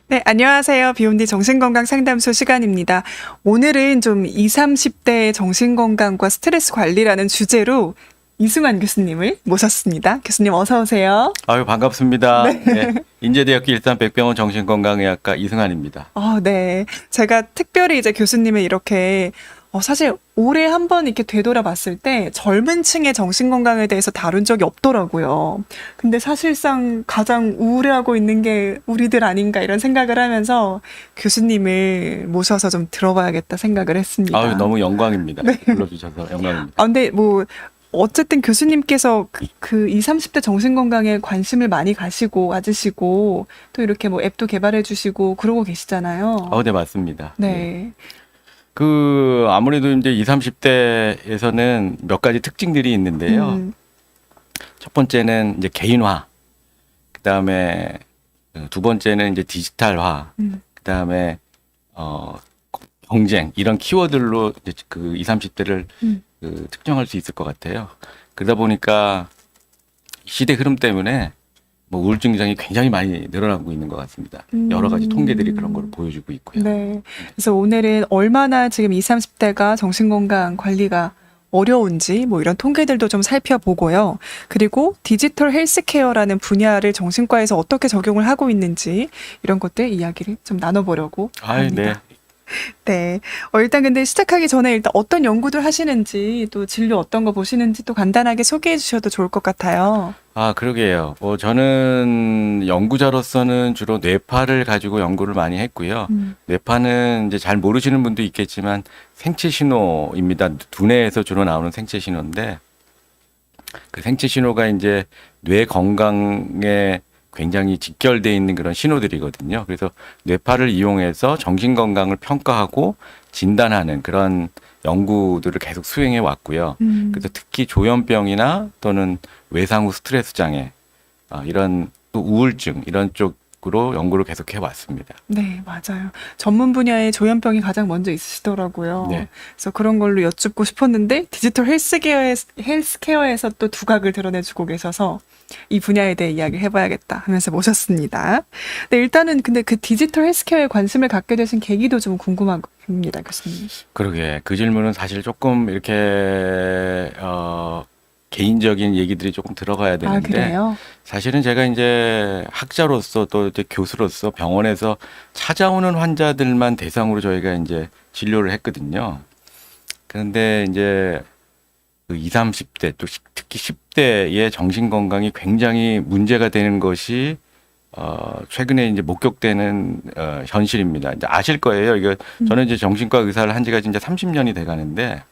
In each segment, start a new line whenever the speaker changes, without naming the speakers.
네, 안녕하세요. 비욘디 정신건강상담소 시간입니다. 오늘은 좀 20, 30대의 정신건강과 스트레스 관리라는 주제로 이승환 교수님을 모셨습니다. 교수님 어서 오세요.
아유, 반갑습니다. 네. 인제대학교 일산백병원 정신건강의학과 이승환입니다.
네. 제가 특별히 이제 교수님을 이렇게 사실 올해 한 번 이렇게 되돌아봤을 때 젊은 층의 정신건강에 대해서 다룬 적이 없더라고요. 근데 사실상 가장 우울해하고 있는 게 우리들 아닌가 이런 생각을 하면서 교수님을 모셔서 좀 들어봐야겠다 생각을 했습니다.
아유, 너무 영광입니다.
네.
불러주셔서 영광입니다.
근데 어쨌든 교수님께서 그 20, 30대 정신건강에 관심을 많이 가시고 가지시고 또 이렇게 앱도 개발해 주시고 그러고 계시잖아요.
네, 맞습니다.
네.
아무래도 이제 20, 30대에서는 몇 가지 특징들이 있는데요. 첫 번째는 이제 개인화, 그 다음에 두 번째는 이제 디지털화, 그 다음에 경쟁, 이런 키워드로 이제 그 20, 30대를 특정할 수 있을 것 같아요. 그러다 보니까 시대 흐름 때문에 우울증 증상이 굉장히 많이 늘어나고 있는 것 같습니다. 여러 가지 통계들이 그런 걸 보여주고 있고요.
네. 그래서 오늘은 얼마나 지금 20, 30대가 정신건강 관리가 어려운지 이런 통계들도 좀 살펴보고요. 그리고 디지털 헬스케어라는 분야를 정신과에서 어떻게 적용을 하고 있는지 이런 것들 이야기를 좀 나눠보려고 합니다.
네.
네. 일단 근데 시작하기 전에 일단 어떤 연구들 하시는지 또 진료 어떤 거 보시는지 또 간단하게 소개해 주셔도 좋을 것 같아요.
그러게요. 저는 연구자로서는 주로 뇌파를 가지고 연구를 많이 했고요. 뇌파는 이제 잘 모르시는 분도 있겠지만 생체 신호입니다. 두뇌에서 주로 나오는 생체 신호인데 그 생체 신호가 이제 뇌 건강에 굉장히 직결되어 있는 그런 신호들이거든요. 그래서 뇌파를 이용해서 정신 건강을 평가하고 진단하는 그런 연구들을 계속 수행해 왔고요. 그래서 특히 조현병이나 또는 외상 후 스트레스 장애, 이런 또 우울증 이런 쪽으로 연구를 계속 해 왔습니다.
네, 맞아요. 전문 분야에 조현병이 가장 먼저 있으시더라고요.
네.
그래서 그런 걸로 여쭙고 싶었는데 디지털 헬스케어에서 또 두각을 드러내주고 계셔서 이 분야에 대해 이야기를 해봐야겠다 하면서 모셨습니다. 네, 일단은 근데 그 디지털 헬스케어에 관심을 갖게 되신 계기도 좀 궁금합니다, 교수님.
그러게 그 질문은 사실 조금 이렇게 개인적인 얘기들이 조금 들어가야 되는데
그래요?
사실은 제가 이제 학자로서 또 이제 교수로서 병원에서 찾아오는 환자들만 대상으로 저희가 이제 진료를 했거든요. 그런데 이제 그 20, 30대 또 특히 10대의 정신 건강이 굉장히 문제가 되는 것이 최근에 이제 목격되는 현실입니다. 이제 아실 거예요. 이거 저는 이제 정신과 의사를 한 지가 이제 30년이 돼 가는데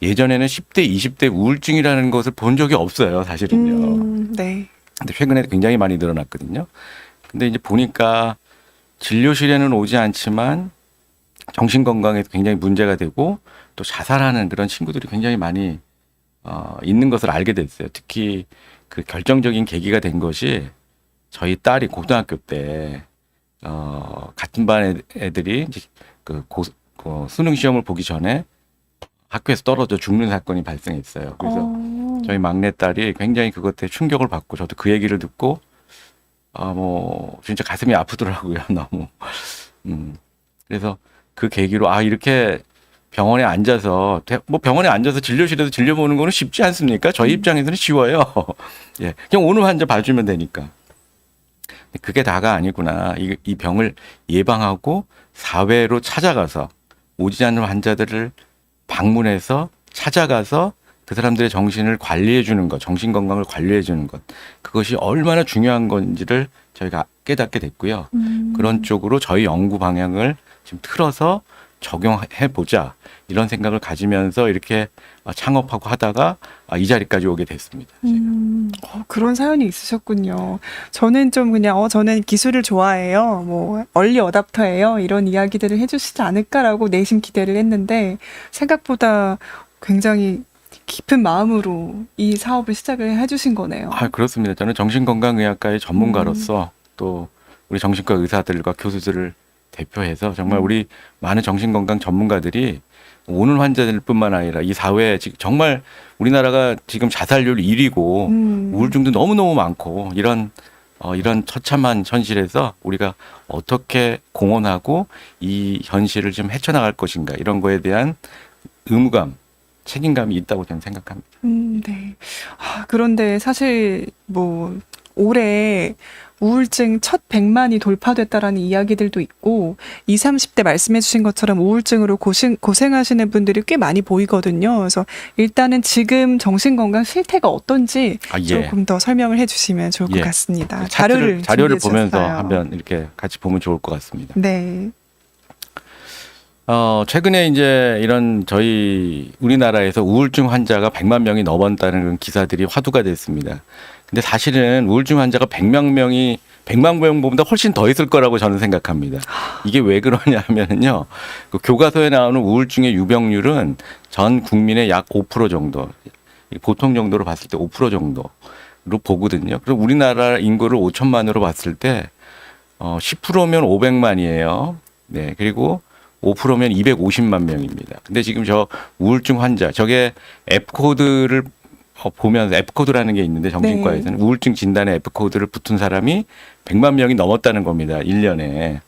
예전에는 10대, 20대 우울증이라는 것을 본 적이 없어요, 사실은요.
네.
근데 최근에 굉장히 많이 늘어났거든요. 근데 이제 보니까 진료실에는 오지 않지만 정신 건강에 굉장히 문제가 되고 또 자살하는 그런 친구들이 굉장히 많이 있는 것을 알게 됐어요. 특히 그 결정적인 계기가 된 것이 저희 딸이 고등학교 때 같은 반 애들이 이제 수능 시험을 보기 전에 학교에서 떨어져 죽는 사건이 발생했어요. 그래서 저희 막내딸이 굉장히 그것에 충격을 받고 저도 그 얘기를 듣고 진짜 가슴이 아프더라고요. 너무. 그래서 그 계기로 이렇게 병원에 앉아서 진료실에서 진료 보는 거는 쉽지 않습니까? 저희 입장에서는 쉬워요. 예, 그냥 오는 환자 봐주면 되니까. 그게 다가 아니구나. 이 병을 예방하고 사회로 찾아가서 오지 않는 환자들을 방문해서 찾아가서 그 사람들의 정신을 관리해 주는 것, 정신 건강을 관리해 주는 것, 그것이 얼마나 중요한 건지를 저희가 깨닫게 됐고요. 그런 쪽으로 저희 연구 방향을 지금 틀어서 적용해 보자 이런 생각을 가지면서 이렇게 창업하고 하다가 이 자리까지 오게 됐습니다.
그런 사연이 있으셨군요. 저는 좀 그냥 저는 기술을 좋아해요. 얼리 어답터예요. 이런 이야기들을 해주시지 않을까라고 내심 기대를 했는데 생각보다 굉장히 깊은 마음으로 이 사업을 시작을 해주신 거네요.
그렇습니다. 저는 정신건강의학과의 전문가로서 또 우리 정신과 의사들과 교수들을 대표해서 정말 우리 많은 정신건강 전문가들이 오는 환자들뿐만 아니라 이 사회에 지금 정말 우리나라가 지금 자살률 1위고 우울증도 너무너무 많고 이런 이런 처참한 현실에서 우리가 어떻게 공헌하고 이 현실을 좀 헤쳐나갈 것인가 이런 거에 대한 의무감, 책임감이 있다고 저는 생각합니다.
네. 그런데 사실 뭐 올해 우울증 첫 100만이 돌파됐다라는 이야기들도 있고 20, 30대 말씀해 주신 것처럼 우울증으로 고생하시는 분들이 꽤 많이 보이거든요. 그래서 일단은 지금 정신건강 실태가 어떤지
예.
조금 더 설명을 해 주시면 좋을 것
예.
같습니다.
자료를
준비해
보면서
주셨어요.
한번 이렇게 같이 보면 좋을 것 같습니다.
네.
최근에 이제 이런 저희 우리나라에서 우울증 환자가 100만 명이 넘었다는 기사들이 화두가 됐습니다. 근데 사실은 우울증 환자가 100만 명보다 훨씬 더 있을 거라고 저는 생각합니다. 이게 왜 그러냐면요. 그 교과서에 나오는 우울증의 유병률은 전 국민의 약 5% 정도, 보통 정도로 봤을 때 5% 정도로 보거든요. 그리고 우리나라 인구를 5천만으로 봤을 때 10%면 500만이에요. 네. 그리고 5%면 250만 명입니다. 근데 지금 저 우울증 환자, 저게 F코드를 보면서 F코드라는 게 있는데 정신과에서는 우울증 진단에 F코드를 붙은 사람이 100만 명이 넘었다는 겁니다. 1년에.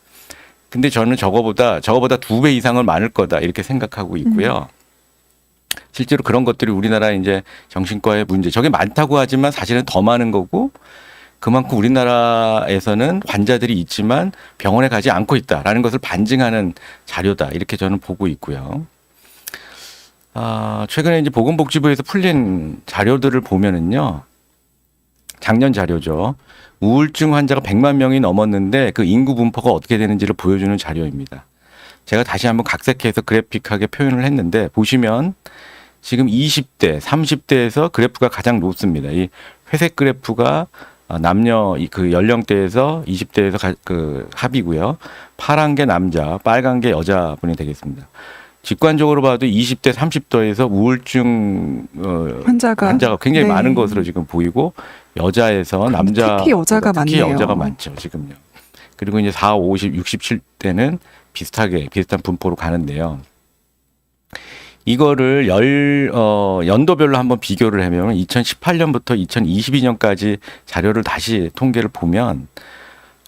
근데 저는 저거보다 2배 이상은 많을 거다 이렇게 생각하고 있고요. 실제로 그런 것들이 우리나라 이제 정신과의 문제. 저게 많다고 하지만 사실은 더 많은 거고 그만큼 우리나라에서는 환자들이 있지만 병원에 가지 않고 있다라는 것을 반증하는 자료다. 이렇게 저는 보고 있고요. 최근에 이제 보건복지부에서 풀린 자료들을 보면은요. 작년 자료죠. 우울증 환자가 100만 명이 넘었는데 그 인구 분포가 어떻게 되는지를 보여주는 자료입니다. 제가 다시 한번 각색해서 그래픽하게 표현을 했는데 보시면 지금 20대, 30대에서 그래프가 가장 높습니다. 이 회색 그래프가 남녀 그 연령대에서 20대에서 그 합이고요. 파란 게 남자, 빨간 게 여자분이 되겠습니다. 직관적으로 봐도 20대, 30대에서 우울증 환자가 굉장히 많은 것으로 지금 보이고 여자에서 남자
특히 여자가 많네요.
특히 여자가 많죠, 지금요. 그리고 이제 4, 50, 67대는 비슷한 분포로 가는데요. 이거를 연도별로 한번 비교를 하면 2018년부터 2022년까지 자료를 다시 통계를 보면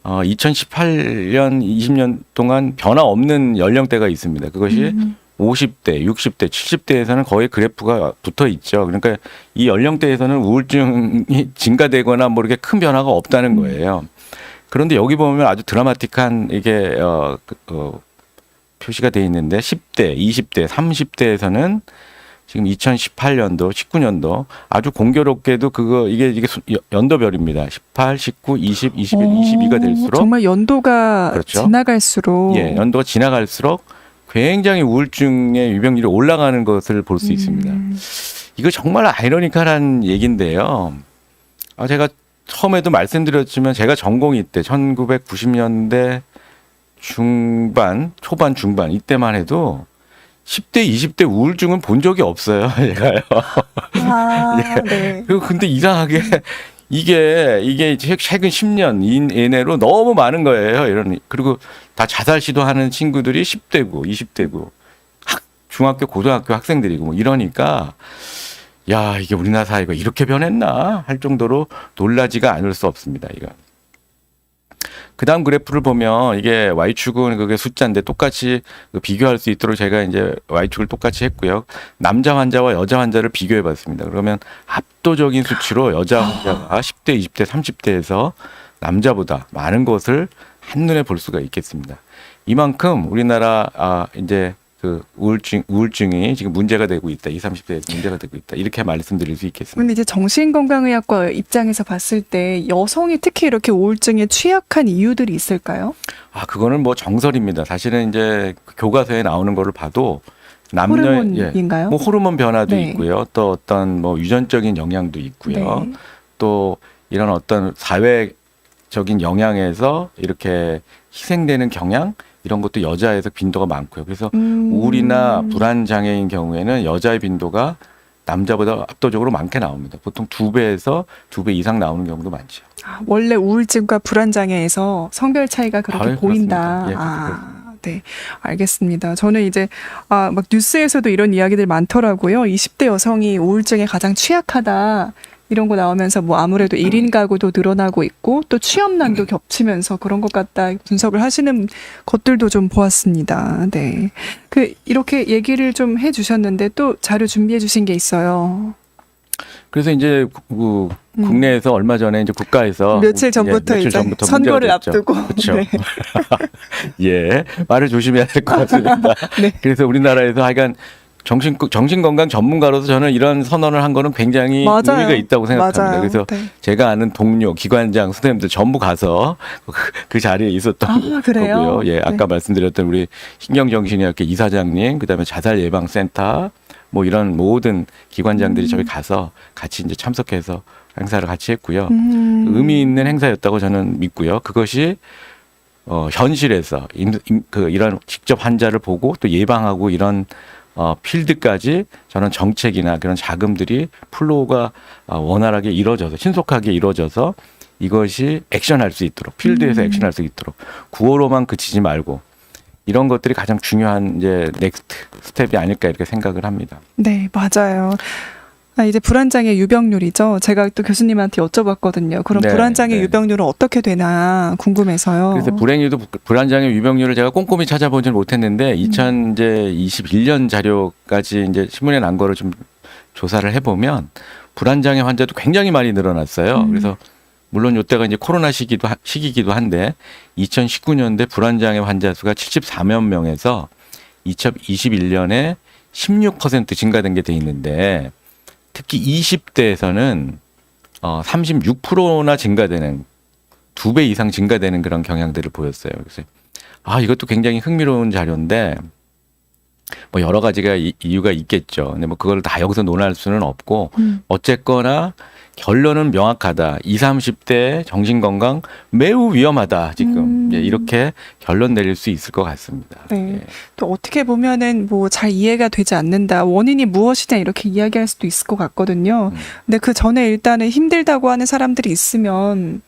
2018년 20년 동안 변화 없는 연령대가 있습니다. 그것이 50대, 60대, 70대에서는 거의 그래프가 붙어 있죠. 그러니까 이 연령대에서는 우울증이 증가되거나 뭐 이렇게 큰 변화가 없다는 거예요. 그런데 여기 보면 아주 드라마틱한 이게 표시가 돼 있는데 10대, 20대, 30대에서는 지금 2018년도, 19년도 아주 공교롭게도 이게 연도별입니다. 18, 19, 20, 21, 22가 될수록
정말 연도가
그렇죠.
지나갈수록
연도가 지나갈수록 굉장히 우울증의 유병률이 올라가는 것을 볼 수 있습니다. 이거 정말 아이러니컬한 얘기인데요. 제가 처음에도 말씀드렸지만 제가 전공이 때 1990년대 초반, 중반 이때만 해도 10대, 20대 우울증은 본 적이 없어요. 얘가요.
네.
근데 이상하게 이게 최근 10년 이내로 너무 많은 거예요. 그리고 다 자살 시도하는 친구들이 10대고 20대고 중학교, 고등학교 학생들이고 뭐 이러니까 야, 이게 우리나라 사회가 이렇게 변했나 할 정도로 놀라지가 않을 수 없습니다. 이거. 그다음 그래프를 보면 이게 Y축은 그게 숫자인데 똑같이 비교할 수 있도록 제가 이제 Y축을 똑같이 했고요. 남자 환자와 여자 환자를 비교해 봤습니다. 그러면 압도적인 수치로 여자 환자가 10대, 20대, 30대에서 남자보다 많은 것을 한눈에 볼 수가 있겠습니다. 이만큼 우리나라 이제 그 우울증이 지금 문제가 되고 있다. 20, 30대에서 문제가 되고 있다. 이렇게 말씀드릴 수 있겠습니다.
근데 이제 정신건강의학과 입장에서 봤을 때 여성이 특히 이렇게 우울증에 취약한 이유들이 있을까요?
그거는 뭐 정설입니다. 사실은 이제 교과서에 나오는 거를 봐도
호르몬인가요?
뭐 호르몬 변화도
네.
있고요. 또 어떤 뭐 유전적인 영향도 있고요.
네.
또 이런 어떤 사회적인 영향에서 이렇게 희생되는 경향 이런 것도 여자에서 빈도가 많고요. 그래서 우울이나 불안 장애인 경우에는 여자의 빈도가 남자보다 압도적으로 많게 나옵니다. 보통 2배에서 2배 이상 나오는 경우도 많죠.
원래 우울증과 불안장애에서 성별 차이가 그렇게 보인다.
그렇습니다.
네, 알겠습니다. 저는 이제 막 뉴스에서도 이런 이야기들 많더라고요. 20대 여성이 우울증에 가장 취약하다. 이런 거 나오면서 뭐 아무래도 1인 가구도 늘어나고 있고 또 취업난도 겹치면서 그런 것 같다 분석을 하시는 것들도 좀 보았습니다. 네. 이렇게 얘기를 좀 해주셨는데 또 자료 준비해 주신 게 있어요.
그래서 이제 국내에서 얼마 전에 이제 국가에서
며칠 전부터
며칠
이제
전부터
선거를
문제가 됐죠.
앞두고.
그렇죠.
네.
예, 말을 조심해야 될 것 같습니다.
네.
그래서 우리나라에서 하여간 정신건강 전문가로서 저는 이런 선언을 한 거는 굉장히
맞아요.
의미가 있다고 생각합니다.
맞아요.
그래서
네.
제가 아는 동료, 기관장, 선생님들 전부 가서 그 자리에 있었던
그래요?
거고요. 예, 아까
네.
말씀드렸던 우리 신경정신의학회 이사장님, 그다음에 자살예방센터 뭐 이런 모든 기관장들이 저희 가서 같이 이제 참석해서 행사를 같이 했고요. 의미 있는 행사였다고 저는 믿고요. 그것이 현실에서 이런 직접 환자를 보고 또 예방하고 이런 필드까지 저는 정책이나 그런 자금들이 플로우가 원활하게 이루어져서 신속하게 이루어져서 이것이 액션할 수 있도록 필드에서 액션할 수 있도록 구호로만 그치지 말고 이런 것들이 가장 중요한 이제 넥스트 스텝이 아닐까 이렇게 생각을 합니다.
네, 맞아요. 이제 불안장애 유병률이죠. 제가 또 교수님한테 여쭤봤거든요. 그럼
네,
불안장애
네.
유병률은 어떻게 되나 궁금해서요.
그래서 불행히도 불안장애 유병률을 제가 꼼꼼히 찾아보지는 못했는데 2021년 자료까지 이제 신문에 난 거를 좀 조사를 해보면 불안장애 환자도 굉장히 많이 늘어났어요. 그래서 물론 이때가 이제 코로나 시기이기도 한데 2019년대 불안장애 환자 수가 74만 명에서 2021년에 16% 증가된 게 돼 있는데 특히 20대에서는 36%나 증가되는 2배 이상 증가되는 그런 경향들을 보였어요. 그래서 이것도 굉장히 흥미로운 자료인데 뭐 여러 가지가 이유가 있겠죠. 근데 뭐 그걸 다 여기서 논할 수는 없고 어쨌거나 결론은 명확하다. 20, 30대 정신건강 매우 위험하다. 지금 이렇게 결론 내릴 수 있을 것 같습니다.
네.
예.
또 어떻게 보면은 뭐 잘 이해가 되지 않는다. 원인이 무엇이냐 이렇게 이야기할 수도 있을 것 같거든요. 근데 그 전에 일단은 힘들다고 하는 사람들이 있으면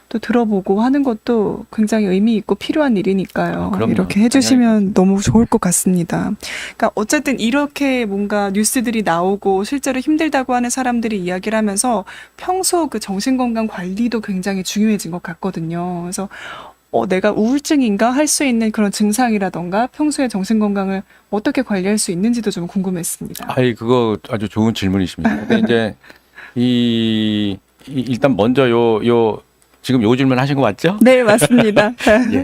또 들어보고 하는 것도 굉장히 의미 있고 필요한 일이니까요.
그럼요.
이렇게 해주시면 너무 좋을 것 같습니다. 그러니까 어쨌든 이렇게 뭔가 뉴스들이 나오고 실제로 힘들다고 하는 사람들이 이야기를 하면서 평소 그 정신건강 관리도 굉장히 중요해진 것 같거든요. 그래서 내가 우울증인가 할 수 있는 그런 증상이라던가 평소에 정신건강을 어떻게 관리할 수 있는지도 좀 궁금했습니다.
그거 아주 좋은 질문이십니다. 근데 이제 일단 먼저 지금 요 질문 하신 거 맞죠?
네, 맞습니다.
예.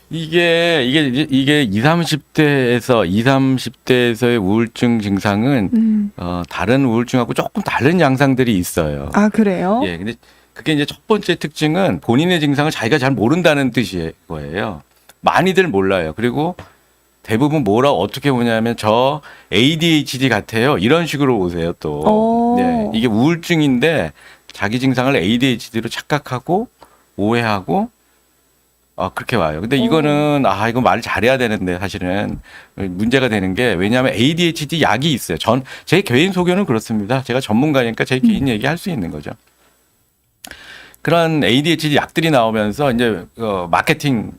이게 20, 30대에서의 우울증 증상은 다른 우울증하고 조금 다른 양상들이 있어요.
아, 그래요?
예. 근데 그게 이제 첫 번째 특징은 본인의 증상을 자기가 잘 모른다는 뜻이 거예요. 많이들 몰라요. 그리고 대부분 어떻게 오냐면 저 ADHD 같아요. 이런 식으로 오세요, 또. 네. 이게 우울증인데 자기 증상을 ADHD로 착각하고 오해하고 그렇게 와요. 근데 이거는 이거 말 잘해야 되는데 사실은 문제가 되는 게 왜냐하면 ADHD 약이 있어요. 제 개인 소견은 그렇습니다. 제가 전문가니까 제 개인 얘기할 수 있는 거죠. 그런 ADHD 약들이 나오면서 이제 마케팅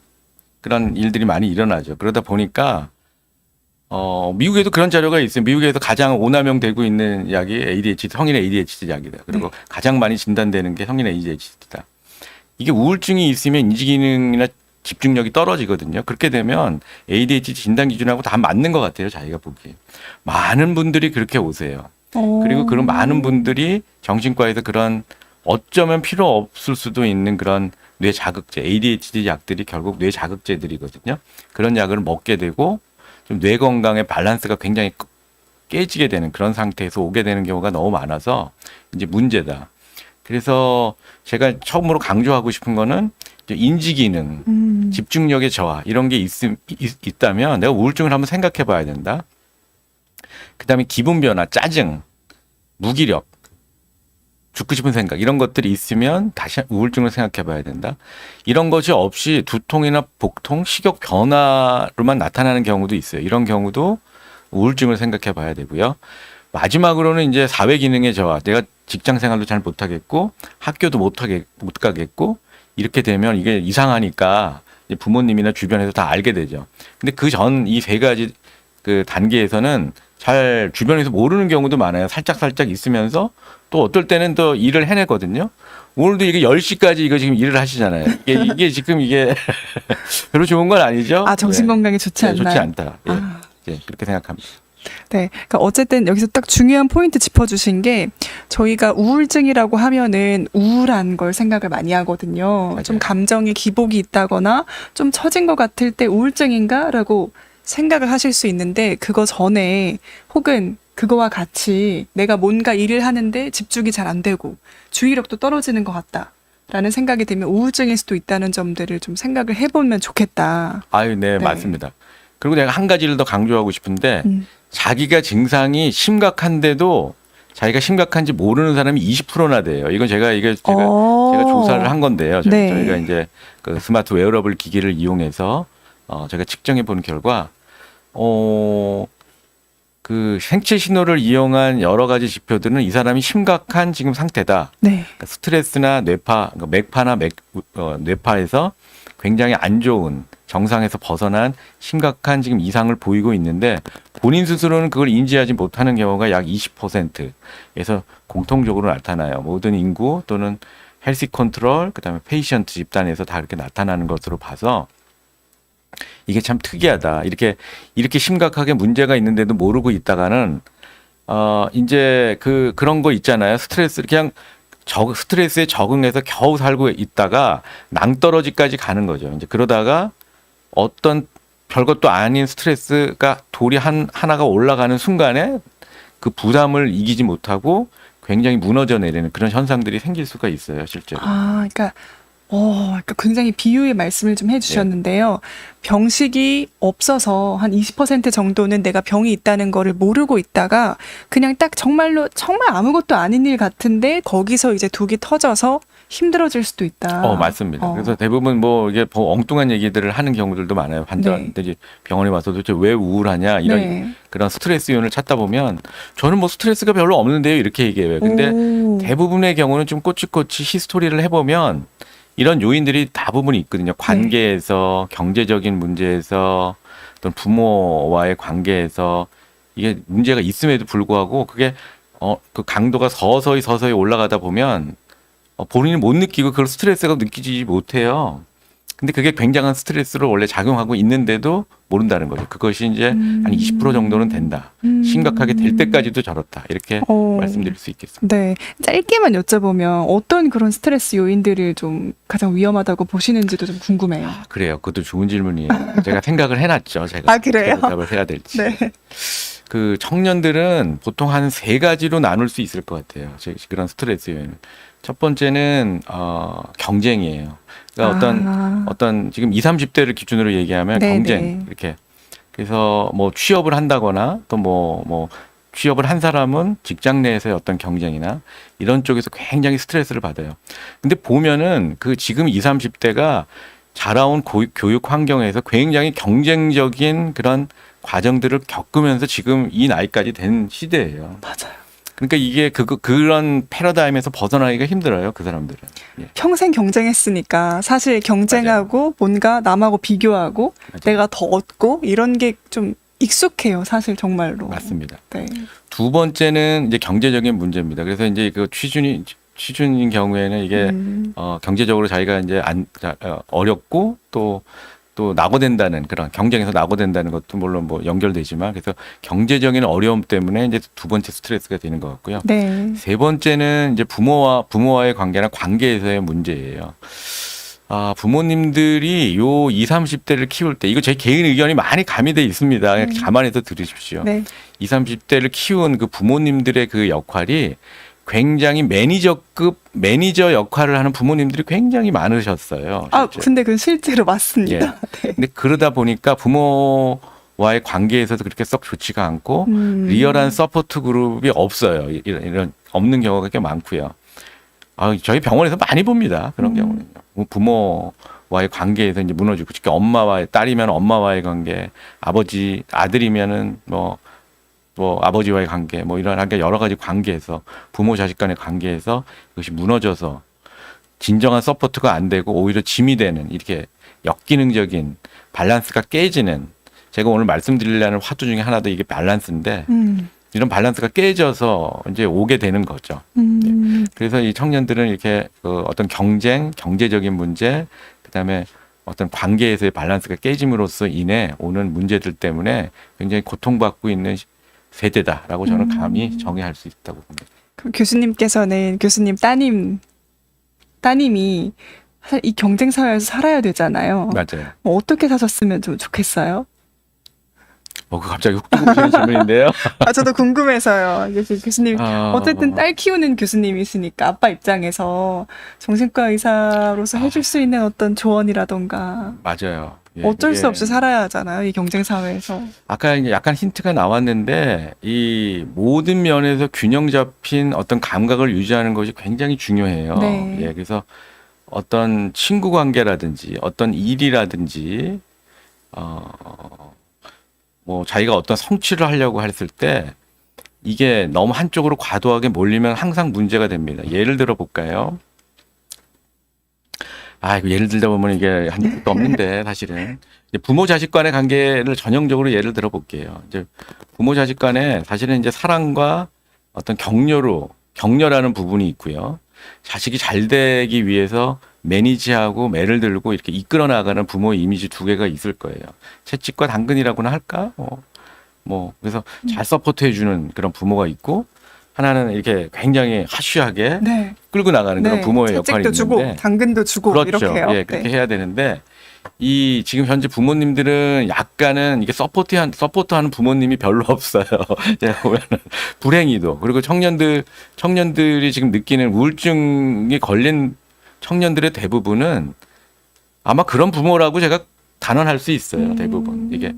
그런 일들이 많이 일어나죠. 그러다 보니까 미국에도 그런 자료가 있어요. 미국에서 가장 오남용되고 있는 약이 ADHD, 성인 ADHD 약이다. 그리고 가장 많이 진단되는 게 성인 ADHD다. 이게 우울증이 있으면 인지기능이나 집중력이 떨어지거든요. 그렇게 되면 ADHD 진단 기준하고 다 맞는 것 같아요. 자기가 보기에. 많은 분들이 그렇게 오세요. 그리고 그런 많은 분들이 정신과에서 그런 어쩌면 필요 없을 수도 있는 그런 뇌 자극제, ADHD 약들이 결국 뇌 자극제들이거든요. 그런 약을 먹게 되고 좀 뇌 건강의 밸런스가 굉장히 깨지게 되는 그런 상태에서 오게 되는 경우가 너무 많아서 이제 문제다. 그래서 제가 처음으로 강조하고 싶은 거는 이제 인지 기능, 집중력의 저하 이런 게 있다면 내가 우울증을 한번 생각해 봐야 된다. 그다음에 기분 변화, 짜증, 무기력, 죽고 싶은 생각 이런 것들이 있으면 다시 우울증을 생각해 봐야 된다. 이런 것이 없이 두통이나 복통, 식욕 변화로만 나타나는 경우도 있어요. 이런 경우도 우울증을 생각해 봐야 되고요. 마지막으로는 이제 사회 기능의 저하. 내가 직장 생활도 잘 못하겠고 학교도 못 가겠고 이렇게 되면 이게 이상하니까 이제 부모님이나 주변에서 다 알게 되죠. 근데 그 전 이 세 가지 그 단계에서는 잘 주변에서 모르는 경우도 많아요. 살짝 있으면서 또 어떨 때는 또 일을 해내거든요. 오늘도 이게 10시까지 이거 지금 일을 하시잖아요. 이게 지금 이게 별로 좋은 건 아니죠?
아, 정신 건강에 좋지
네,
않나요?
좋지 않다. 예.
아.
예, 그렇게 생각합니다.
네. 그러니까 어쨌든 여기서 딱 중요한 포인트 짚어주신 게 저희가 우울증이라고 하면은 우울한 걸 생각을 많이 하거든요.
맞아요.
좀 감정의 기복이 있다거나 좀 처진 것 같을 때 우울증인가라고 생각을 하실 수 있는데 그거 전에 혹은 그거와 같이 내가 뭔가 일을 하는데 집중이 잘 안 되고 주의력도 떨어지는 것 같다라는 생각이 들면 우울증일 수도 있다는 점들을 좀 생각을 해보면 좋겠다.
아유, 네,
네.
맞습니다. 그리고 내가 한 가지를 더 강조하고 싶은데 자기가 증상이 심각한데도 자기가 심각한지 모르는 사람이 20%나 돼요. 이건 제가 제가 조사를 한 건데요.
네.
저희가 이제 그 스마트 웨어러블 기기를 이용해서 제가 측정해 본 결과 그 생체 신호를 이용한 여러 가지 지표들은 이 사람이 심각한 지금 상태다.
네.
그러니까 스트레스나 뇌파, 그러니까 맥파나 뇌파에서 굉장히 안 좋은 정상에서 벗어난 심각한 지금 이상을 보이고 있는데 본인 스스로는 그걸 인지하지 못하는 경우가 약 20%에서 공통적으로 나타나요. 모든 인구 또는 헬시 컨트롤, 그다음에 페이션트 집단에서 다 이렇게 나타나는 것으로 봐서 이게 참 특이하다. 이렇게 심각하게 문제가 있는데도 모르고 있다가는 이제 그런 거 있잖아요. 그냥 스트레스에 적응해서 겨우 살고 있다가 낭떠러지까지 가는 거죠. 이제 그러다가 어떤 별것도 아닌 스트레스가 돌이 하나가 올라가는 순간에 그 부담을 이기지 못하고 굉장히 무너져 내리는 그런 현상들이 생길 수가 있어요, 실제로.
아, 그러니까 굉장히 비유의 말씀을 좀 해주셨는데요. 병식이 없어서 한 20% 정도는 내가 병이 있다는 거를 모르고 있다가 그냥 딱 정말 아무것도 아닌 일 같은데 거기서 이제 독이 터져서 힘들어질 수도 있다.
맞습니다. 그래서 대부분 이게 엉뚱한 얘기들을 하는 경우들도 많아요. 환자들이 병원에 와서 도대체 왜 우울하냐 이런
네.
그런 스트레스 요인을 찾다 보면 저는 스트레스가 별로 없는데요 이렇게 얘기해요. 근데 대부분의 경우는 좀 꼬치꼬치 히스토리를 해보면 이런 요인들이 대부분 있거든요. 관계에서 경제적인 문제에서 또는 부모와의 관계에서 이게 문제가 있음에도 불구하고 그게 그 강도가 서서히 올라가다 보면 본인이 못 느끼고 그걸 스트레스가 느끼지 못해요. 근데 그게 굉장한 스트레스로 원래 작용하고 있는데도 모른다는 거죠. 그것이 이제 한 20% 정도는 된다. 심각하게 될 때까지도 저렇다. 이렇게 말씀드릴 수 있겠습니다.
네. 짧게만 여쭤보면 어떤 그런 스트레스 요인들을 좀 가장 위험하다고 보시는지도 좀 궁금해요.
그래요. 그것도 좋은 질문이에요. 제가 생각을 해놨죠. 제가
아, 그래요?
어떻게 대답을 해야 될지.
네.
그 청년들은 보통 한 3가지로 나눌 수 있을 것 같아요. 그런 스트레스 요인. 첫 번째는 경쟁이에요. 그러니까 어떤 지금 20, 30대를 기준으로 얘기하면
네네.
경쟁 이렇게. 그래서 취업을 한다거나 또 취업을 한 사람은 직장 내에서의 어떤 경쟁이나 이런 쪽에서 굉장히 스트레스를 받아요. 근데 보면은 그 지금 20, 30대가 자라온 교육 환경에서 굉장히 경쟁적인 그런 과정들을 겪으면서 지금 이 나이까지 된 시대예요.
맞아요.
그러니까 이게 그런 패러다임에서 벗어나기가 힘들어요, 그 사람들은. 예.
평생 경쟁했으니까 사실 경쟁하고 뭔가 남하고 비교하고
맞아요.
내가 더 얻고 이런 게 좀 익숙해요, 사실 정말로.
맞습니다.
네.
두 번째는 이제 경제적인 문제입니다. 그래서 이제 그 취준인 경우에는 이게 경제적으로 자기가 이제 어렵고 또 낙오된다는 그런 경쟁에서 낙오된다는 것도 물론 연결되지만 그래서 경제적인 어려움 때문에 이제 두 번째 스트레스가 되는 것 같고요.
네.
세 번째는 이제 부모와의 관계나 관계에서의 문제예요. 부모님들이 요 20, 30대를 키울 때 이거 제 개인 의견이 많이 가미돼 있습니다. 감안해서 들으십시오.
네.
20, 30대를 키운 그 부모님들의 그 역할이 굉장히 매니저 역할을 하는 부모님들이 굉장히 많으셨어요. 실제.
근데 그건 실제로 맞습니다.
예.
네.
근데 그러다 보니까 부모와의 관계에서도 그렇게 썩 좋지가 않고 리얼한 서포트 그룹이 없어요. 이런 없는 경우가 꽤 많고요. 저희 병원에서 많이 봅니다. 그런 경우는요. 부모와의 관계에서 이제 무너지고, 특히 딸이면 엄마와의 관계, 아들이면은 아버지와의 관계, 이런 여러 가지 관계에서 부모 자식 간의 관계에서 이것이 무너져서 진정한 서포트가 안 되고 오히려 짐이 되는 이렇게 역기능적인 밸런스가 깨지는 제가 오늘 말씀드리려는 화두 중에 하나도 이게 밸런스인데 이런 밸런스가 깨져서 이제 오게 되는 거죠. 그래서 이 청년들은 이렇게 그 어떤 경제적인 문제, 그다음에 어떤 관계에서의 밸런스가 깨짐으로써 인해 오는 문제들 때문에 굉장히 고통받고 있는 세대다라고 저는 감히 정의할 수 있다고 봅니다.
그럼 교수님께서는 교수님 따님이 사실 이 경쟁 사회에서 살아야 되잖아요.
맞아요.
어떻게 사셨으면 좀 좋겠어요?
그 갑자기 훅 들어오시는 질문인데요.
저도 궁금해서요. 교수님 어쨌든 딸 키우는 교수님이시니까 아빠 입장에서 정신과 의사로서 해줄 수 있는 어떤 조언이라던가
맞아요. 예,
어쩔 수
이게
없이 살아야 하잖아요. 이 경쟁 사회에서.
아까 이제 약간 힌트가 나왔는데 이 모든 면에서 균형 잡힌 어떤 감각을 유지하는 것이 굉장히 중요해요.
네.
예, 그래서 어떤 친구 관계라든지 어떤 일이라든지 뭐 자기가 어떤 성취를 하려고 했을 때 이게 너무 한쪽으로 과도하게 몰리면 항상 문제가 됩니다. 예를 들어 볼까요? 이거 예를 들다 보면 이게 한도 없는데 사실은 이제 부모 자식 간의 관계를 전형적으로 예를 들어 볼게요. 이제 부모 자식 간에 사실은 이제 사랑과 어떤 격려라는 부분이 있고요. 자식이 잘 되기 위해서 매니지하고 매를 들고 이렇게 이끌어 나가는 부모의 이미지 두 개가 있을 거예요. 채찍과 당근이라고나 할까? 그래서 잘 서포트해 주는 그런 부모가 있고 하나는 이렇게 굉장히 하쉬하게
네.
끌고 나가는 그런 부모의 역할이
채찍도 주고
있는데
당근도 주고
그렇죠.
이렇게요.
예, 그렇게 해야 되는데 이 지금 현재 부모님들은 약간은 이게 서포트하는 부모님이 별로 없어요. 제가 보면은 불행히도 그리고 청년들이 지금 느끼는 우울증이 걸린 청년들의 대부분은 아마 그런 부모라고 제가 단언할 수 있어요. 대부분 이게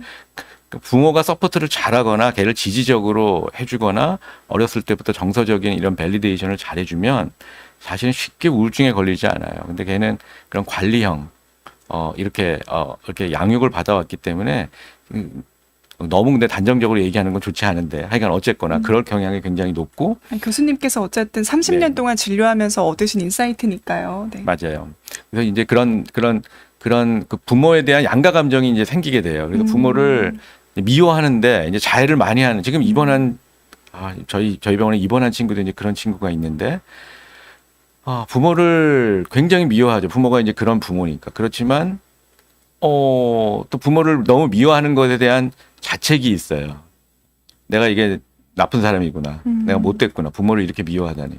부모가 서포트를 잘하거나 걔를 지지적으로 해주거나 어렸을 때부터 정서적인 이런 밸리데이션을 잘해주면 사실은 쉽게 우울증에 걸리지 않아요. 근데 걔는 그런 관리형 이렇게 양육을 받아왔기 때문에 너무 근데 단정적으로 얘기하는 건 좋지 않은데 하여간 어쨌거나 그럴 경향이 굉장히 높고
아니, 교수님께서 어쨌든 30년
네.
동안 진료하면서 얻으신 인사이트니까요. 네.
맞아요. 그래서 이제 그런 그 부모에 대한 양가 감정이 이제 생기게 돼요. 그래서 부모를 미워하는데 이제 자해를 많이 하는 지금 입원한 저희 병원에 입원한 친구도 이제 그런 친구가 있는데 부모를 굉장히 미워하죠. 부모가 이제 그런 부모니까. 그렇지만 또 부모를 너무 미워하는 것에 대한 자책이 있어요. 내가 이게 나쁜 사람이구나. 내가 못됐구나. 부모를 이렇게 미워하다니.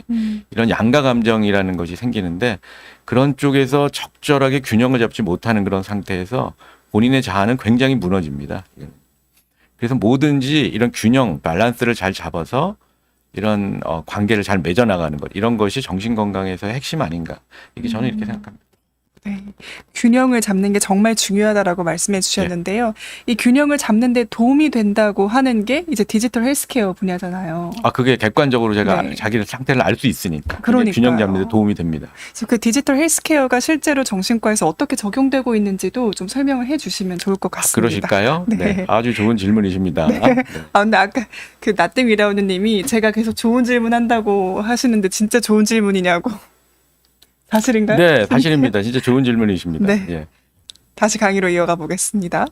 이런 양가 감정이라는 것이 생기는데 그런 쪽에서 적절하게 균형을 잡지 못하는 그런 상태에서 본인의 자아는 굉장히 무너집니다. 그래서 뭐든지 이런 균형, 밸런스를 잘 잡아서 이런 관계를 잘 맺어나가는 것. 이런 것이 정신건강에서의 핵심 아닌가. 이게 저는 이렇게 생각합니다.
네. 균형을 잡는 게 정말 중요하다라고 말씀해 주셨는데요. 이 균형을 잡는 데 도움이 된다고 하는 게 이제 디지털 헬스케어 분야잖아요.
그게 객관적으로 제가
네.
자기의 상태를 알 수 있으니까.
그러니까요.
균형 잡는 데 도움이 됩니다.
그래서 그 디지털 헬스케어가 실제로 정신과에서 어떻게 적용되고 있는지도 좀 설명을 해 주시면 좋을 것 같습니다.
그러실까요?
네.
아주 좋은 질문이십니다. 네.
근데 아까 그 나뜸 이라우느님이 제가 계속 좋은 질문 한다고 하시는데 진짜 좋은 질문이냐고. 사실인가요?
네, 사실입니다. 진짜 좋은 질문이십니다.
네.
예.
다시 강의로 이어가 보겠습니다.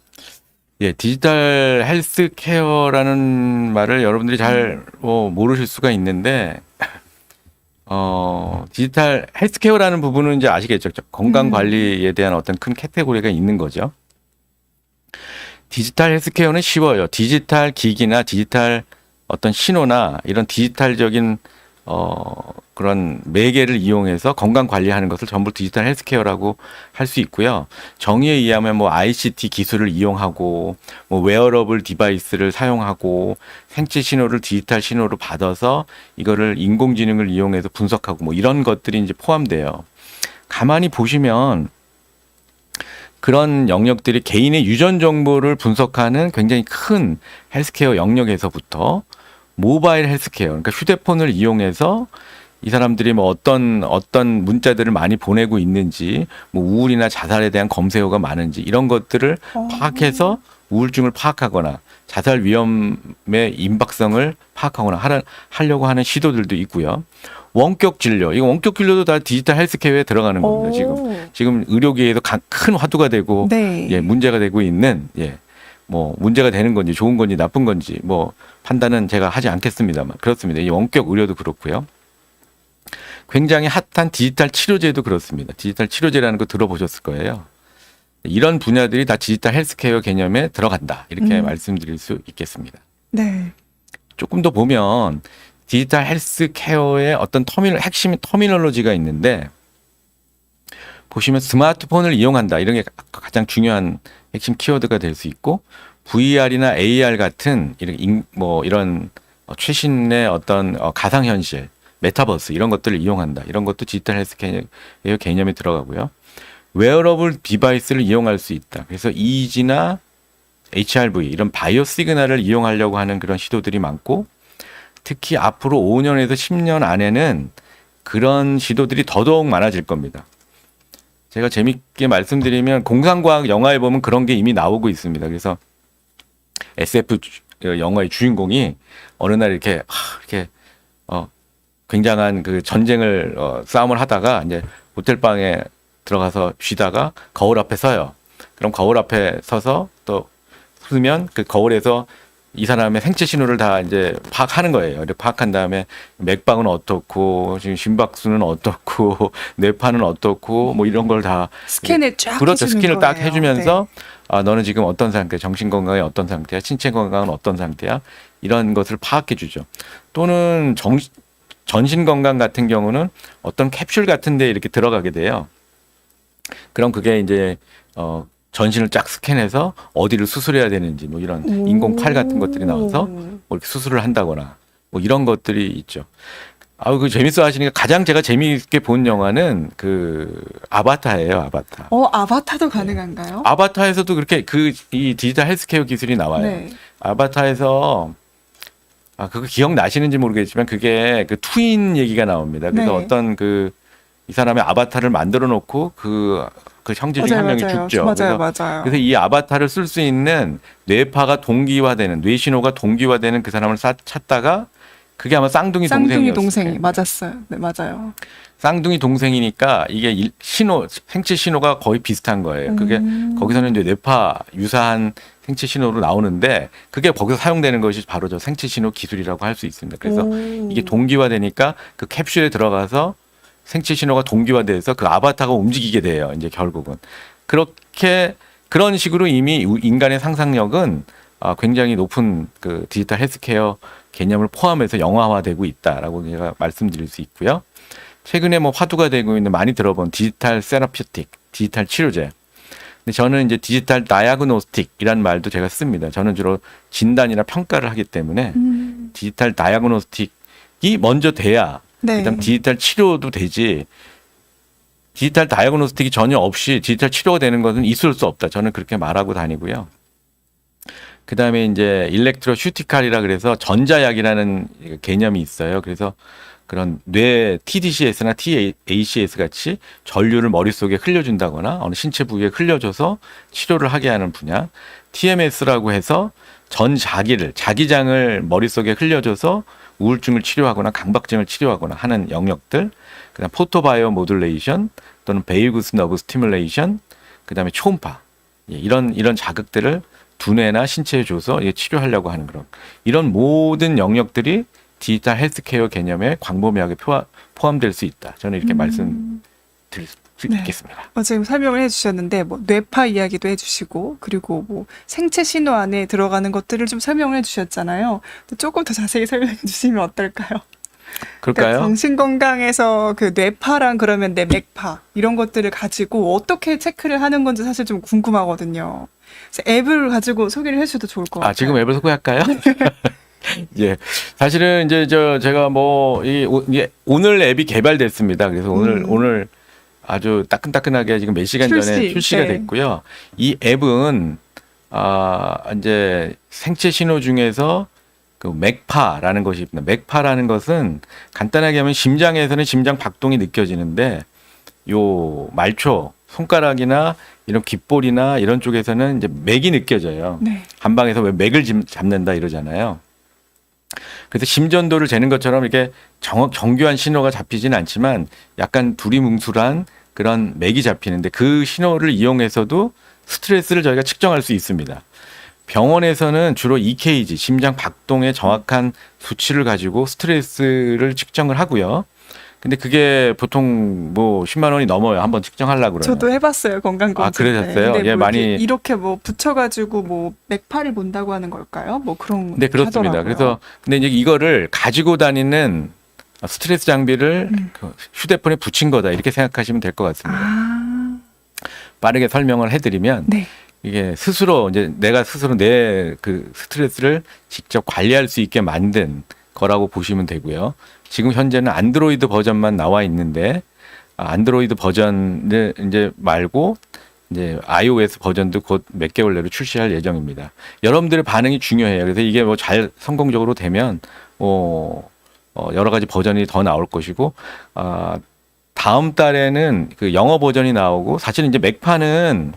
예, 디지털 헬스케어라는 말을 여러분들이 잘 모르실 수가 있는데, 디지털 헬스케어라는 부분은 이제 아시겠죠? 건강 관리에 대한 어떤 큰 카테고리가 있는 거죠. 디지털 헬스케어는 쉬워요. 디지털 기기나 디지털 어떤 신호나 이런 디지털적인 그런 매개를 이용해서 건강 관리하는 것을 전부 디지털 헬스케어라고 할 수 있고요. 정의에 의하면 뭐 ICT 기술을 이용하고 뭐 웨어러블 디바이스를 사용하고 생체 신호를 디지털 신호로 받아서 이거를 인공지능을 이용해서 분석하고 뭐 이런 것들이 이제 포함돼요. 가만히 보시면 그런 영역들이 개인의 유전 정보를 분석하는 굉장히 큰 헬스케어 영역에서부터 모바일 헬스케어, 그러니까 휴대폰을 이용해서 이 사람들이 뭐 어떤 문자들을 많이 보내고 있는지, 뭐 우울이나 자살에 대한 검색어가 많은지 이런 것들을 파악해서 우울증을 파악하거나 자살 위험의 임박성을 파악하거나 하려고 하는 시도들도 있고요. 원격 진료, 이거 원격 진료도 다 디지털 헬스케어에 들어가는 겁니다. 지금 의료계에도 큰 화두가 되고
네.
문제가 되고 있는 뭐 문제가 되는 건지 좋은 건지 나쁜 건지 뭐 판단은 제가 하지 않겠습니다만 그렇습니다. 이 원격 의료도 그렇고요. 굉장히 핫한 디지털 치료제도 그렇습니다. 디지털 치료제라는 거 들어보셨을 거예요. 이런 분야들이 다 디지털 헬스케어 개념에 들어간다. 이렇게 말씀드릴 수 있겠습니다.
네. 조금
조금 더 보면 디지털 헬스케어의 어떤 핵심 터미널로지가 있는데 보시면 스마트폰을 이용한다. 이런 게 가장 중요한 핵심 키워드가 될 수 있고 VR이나 AR 같은 이런 최신의 어떤 가상현실, 메타버스 이런 것들을 이용한다. 이런 것도 디지털 헬스케어 개념에 들어가고요. 웨어러블 디바이스를 이용할 수 있다. 그래서 EEG나 HRV 이런 바이오 시그널을 이용하려고 하는 그런 시도들이 많고 특히 앞으로 5년에서 10년 안에는 그런 시도들이 더더욱 많아질 겁니다. 제가 재밌게 말씀드리면 공상과학 영화에 보면 그런 게 이미 나오고 있습니다. 그래서 SF 영화의 주인공이 어느 날 이렇게 굉장한 그 전쟁을 싸움을 하다가 이제 호텔 방에 들어가서 쉬다가 거울 앞에 서요. 그럼 거울 앞에 서서 또 쓰면 그 거울에서 이 사람의 생체 신호를 다 이제 파악하는 거예요. 이렇게 파악한 다음에 맥박은 어떻고 지금 심박수는 어떻고 뇌파는 어떻고 뭐 이런 걸 다
스캔을 쫙
그렇죠.
해주는
스캔을 딱
거예요.
해주면서
네.
아 너는 지금 어떤 상태, 정신 건강이 어떤 상태야, 신체 건강은 어떤 상태야 이런 것을 파악해 주죠. 또는 전신 건강 같은 경우는 어떤 캡슐 같은데 이렇게 들어가게 돼요. 그럼 그게 이제 전신을 쫙 스캔해서 어디를 수술해야 되는지 뭐 이런 인공팔 같은 것들이 나와서 뭐 이렇게 수술을 한다거나 뭐 이런 것들이 있죠. 아우 그 재밌어 하시니까 가장 제가 재미있게 본 영화는 그 아바타예요. 아바타.
아바타도 가능한가요?
아바타에서도 그렇게 이 디지털 헬스케어 기술이 나와요.
네.
아바타에서 그거 기억나시는지 모르겠지만 그게 그 투인 얘기가 나옵니다. 그래서
네.
어떤 이 사람의 아바타를 만들어 놓고 그 형제 중에 한 명이 죽죠.
맞아요.
그래서 이 아바타를 쓸 수 있는 뇌파가 동기화되는 뇌신호가 동기화되는 그 사람을 찾다가 그게 아마 쌍둥이
쌍둥이
동생이었어요.
동생이 맞았어요. 네, 맞아요.
쌍둥이 동생이니까 이게 생체 신호가 거의 비슷한 거예요. 그게 거기서는 이제 뇌파 유사한 생체 신호로 나오는데 그게 거기서 사용되는 것이 바로 저 생체 신호 기술이라고 할 수 있습니다. 그래서 이게 동기화되니까 그 캡슐에 들어가서 생체 신호가 동기화돼서 그 아바타가 움직이게 돼요. 이제 결국은 그런 식으로 이미 인간의 상상력은 굉장히 높은 그 디지털 헬스케어 개념을 포함해서 영화화되고 있다라고 제가 말씀드릴 수 있고요. 최근에 뭐 화두가 되고 있는 많이 들어본 디지털 세라피틱, 디지털 치료제. 근데 저는 이제 디지털 다이아그노스틱이라는 말도 제가 씁니다. 저는 주로 진단이나 평가를 하기 때문에 디지털 다이아그노스틱이 먼저 돼야
네.
그다음 디지털 치료도 되지. 디지털 다이아그노스틱이 전혀 없이 디지털 치료가 되는 것은 있을 수 없다. 저는 그렇게 말하고 다니고요. 그다음에 이제 일렉트로슈티칼이라 그래서 전자약이라는 개념이 있어요. 그래서 그런 뇌 TDCS나 TACS 같이 전류를 머릿속에 흘려준다거나 어느 신체 부위에 흘려줘서 치료를 하게 하는 분야. TMS라고 해서 자기장을 머릿속에 흘려줘서 우울증을 치료하거나 강박증을 치료하거나 하는 영역들. 그다음 포토바이오 모듈레이션 또는 베이구스 너브 스티뮬레이션. 그다음에 초음파. 이런 자극들을 두뇌나 신체에 줘서 치료하려고 하는 이런 모든 영역들이 디지털 헬스케어 개념에 광범위하게 포함될 수 있다. 저는 이렇게 말씀드릴 수 있겠습니다.
지금 설명을 해주셨는데 뭐 뇌파 이야기도 해주시고 그리고 뭐 생체 신호 안에 들어가는 것들을 좀 설명을 해주셨잖아요. 조금 더 자세히 설명해 주시면 어떨까요?
그럴까요?
그러니까 정신건강에서 그 뇌파랑 그러면 내 맥파 이런 것들을 가지고 어떻게 체크를 하는 건지 사실 좀 궁금하거든요. 그래서 앱을 가지고 소개를 해주셔도 좋을 것 같아요.
지금 앱을 소개할까요? 예. 사실은 이제 제가 이게 오늘 앱이 개발됐습니다. 그래서 오늘 아주 따끈따끈하게 지금 몇 시간 전에 출시가 됐고요. 이 앱은 이제 생체 신호 중에서 그 맥파라는 것이 있습니다. 맥파라는 것은 간단하게 하면 심장에서는 심장 박동이 느껴지는데 요 말초 손가락이나 이런 귓볼이나 이런 쪽에서는 이제 맥이 느껴져요.
네.
한방에서 왜 맥을 잡는다 이러잖아요. 그래서 심전도를 재는 것처럼 이렇게 정교한 신호가 잡히지는 않지만 약간 두리뭉술한 그런 맥이 잡히는데 그 신호를 이용해서도 스트레스를 저희가 측정할 수 있습니다. 병원에서는 주로 EKG, 심장 박동의 정확한 수치를 가지고 스트레스를 측정을 하고요. 근데 그게 보통 뭐 10만 원이 넘어요. 한번 측정하려고 그러면.
저도 해봤어요, 건강검진.
아, 그러셨어요?
때. 근데
예,
뭐
많이-
이렇게 뭐 붙여가지고 뭐 맥파를 본다고 하는 걸까요? 뭐 그런.
네, 그렇습니다.
하더라고요.
그래서 근데 이제 이거를 가지고 다니는 스트레스 장비를 그 휴대폰에 붙인 거다 이렇게 생각하시면 될 것 같습니다.
아,
빠르게 설명을 해드리면
네.
이게 스스로 이제 내가 스스로 내 그 스트레스를 직접 관리할 수 있게 만든 거라고 보시면 되고요. 지금 현재는 안드로이드 버전만 나와 있는데 안드로이드 버전을 이제 말고 이제 iOS 버전도 곧 몇 개월 내로 출시할 예정입니다. 여러분들의 반응이 중요해요. 그래서 이게 뭐 잘 성공적으로 되면 여러 가지 버전이 더 나올 것이고 다음 달에는 그 영어 버전이 나오고 사실 이제 맥파는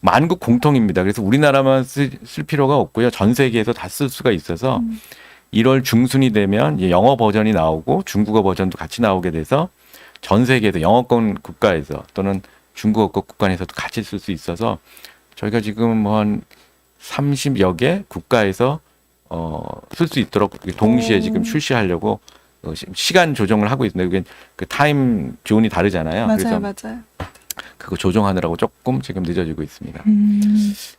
만국 공통입니다. 그래서 우리나라만 쓸 필요가 없고요. 전 세계에서 다 쓸 수가 있어서 1월 중순이 되면 이제 영어 버전이 나오고 중국어 버전도 같이 나오게 돼서 전 세계에서 영어권 국가에서 또는 중국어권 국가에서도 같이 쓸 수 있어서 저희가 지금 뭐 한 30여 개 국가에서 쓸 수 있도록 동시에 지금 출시하려고 시간 조정을 하고 있습니다. 그게 그 타임 존이 다르잖아요. 그래서
맞아요.
그거 조정하느라고 조금 지금 늦어지고 있습니다.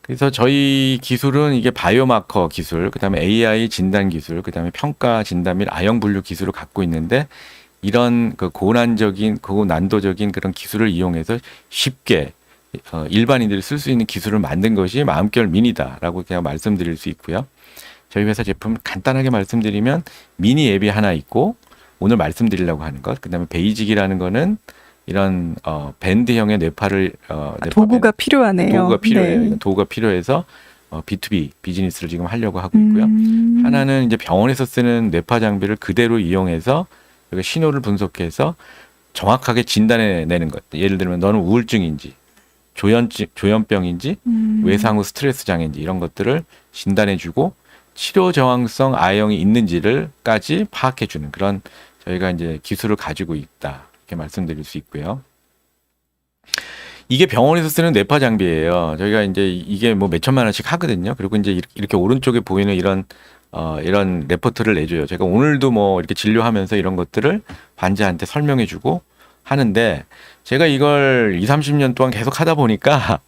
그래서 저희 기술은 이게 바이오마커 기술, 그다음에 AI 진단 기술, 그다음에 평가 진단 및 아형 분류 기술을 갖고 있는데 이런 그 고난도적인 그런 기술을 이용해서 쉽게 일반인들이 쓸 수 있는 기술을 만든 것이 마음결 미니다라고 그냥 말씀드릴 수 있고요. 저희 회사 제품 간단하게 말씀드리면 미니 앱이 하나 있고 오늘 말씀드리려고 하는 것, 그다음에 베이직이라는 거는 이런 밴드형의 뇌파를
도구가 필요하네요.
도구가 필요해요.
네.
도구가 필요해서 B2B 비즈니스를 지금 하려고 하고 있고요. 하나는 이제 병원에서 쓰는 뇌파 장비를 그대로 이용해서 여기 신호를 분석해서 정확하게 진단해 내는 것. 예를 들면 너는 우울증인지 조현병인지 외상후 스트레스 장애인지 이런 것들을 진단해주고 치료 저항성 아형이 있는지를까지 파악해주는 그런 저희가 이제 기술을 가지고 있다 이렇게 말씀드릴 수 있고요. 이게 병원에서 쓰는 뇌파 장비예요. 저희가 이제 이게 뭐 몇천만 원씩 하거든요. 그리고 이제 이렇게 오른쪽에 보이는 이런 레포트를 내줘요. 제가 오늘도 뭐 이렇게 진료하면서 이런 것들을 환자한테 설명해주고 하는데 제가 이걸 20, 30년 동안 계속 하다 보니까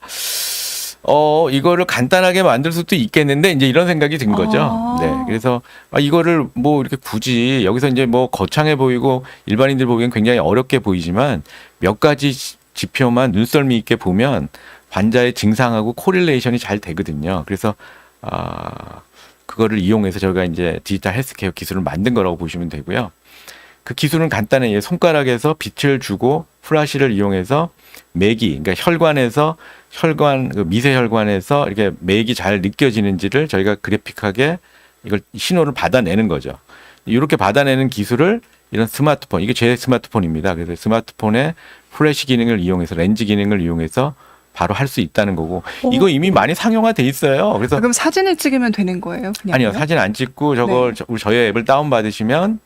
이거를 간단하게 만들 수도 있겠는데 이제 이런 생각이 든 거죠. 네. 그래서 이거를 뭐 이렇게 굳이 여기서 이제 뭐 거창해 보이고 일반인들 보기엔 굉장히 어렵게 보이지만 몇 가지 지표만 눈썰미 있게 보면 환자의 증상하고 코릴레이션이 잘 되거든요. 그래서 그거를 이용해서 저희가 이제 디지털 헬스케어 기술을 만든 거라고 보시면 되고요. 그 기술은 간단해요. 손가락에서 빛을 주고 플라시를 이용해서 맥이, 그러니까 미세혈관에서 이렇게 맥이 잘 느껴지는지를 저희가 그래픽하게 이걸 신호를 받아내는 거죠. 이렇게 받아내는 기술을 이런 스마트폰, 이게 제 스마트폰입니다. 그래서 스마트폰에 플래시 기능을 이용해서 렌즈 기능을 이용해서 바로 할 수 있다는 거고 이거 이미 많이 상용화돼 있어요. 그래서
그럼 사진을 찍으면 되는 거예요? 그냥
아니요, 사진 안 찍고 저걸 저희 앱을 다운 받으시면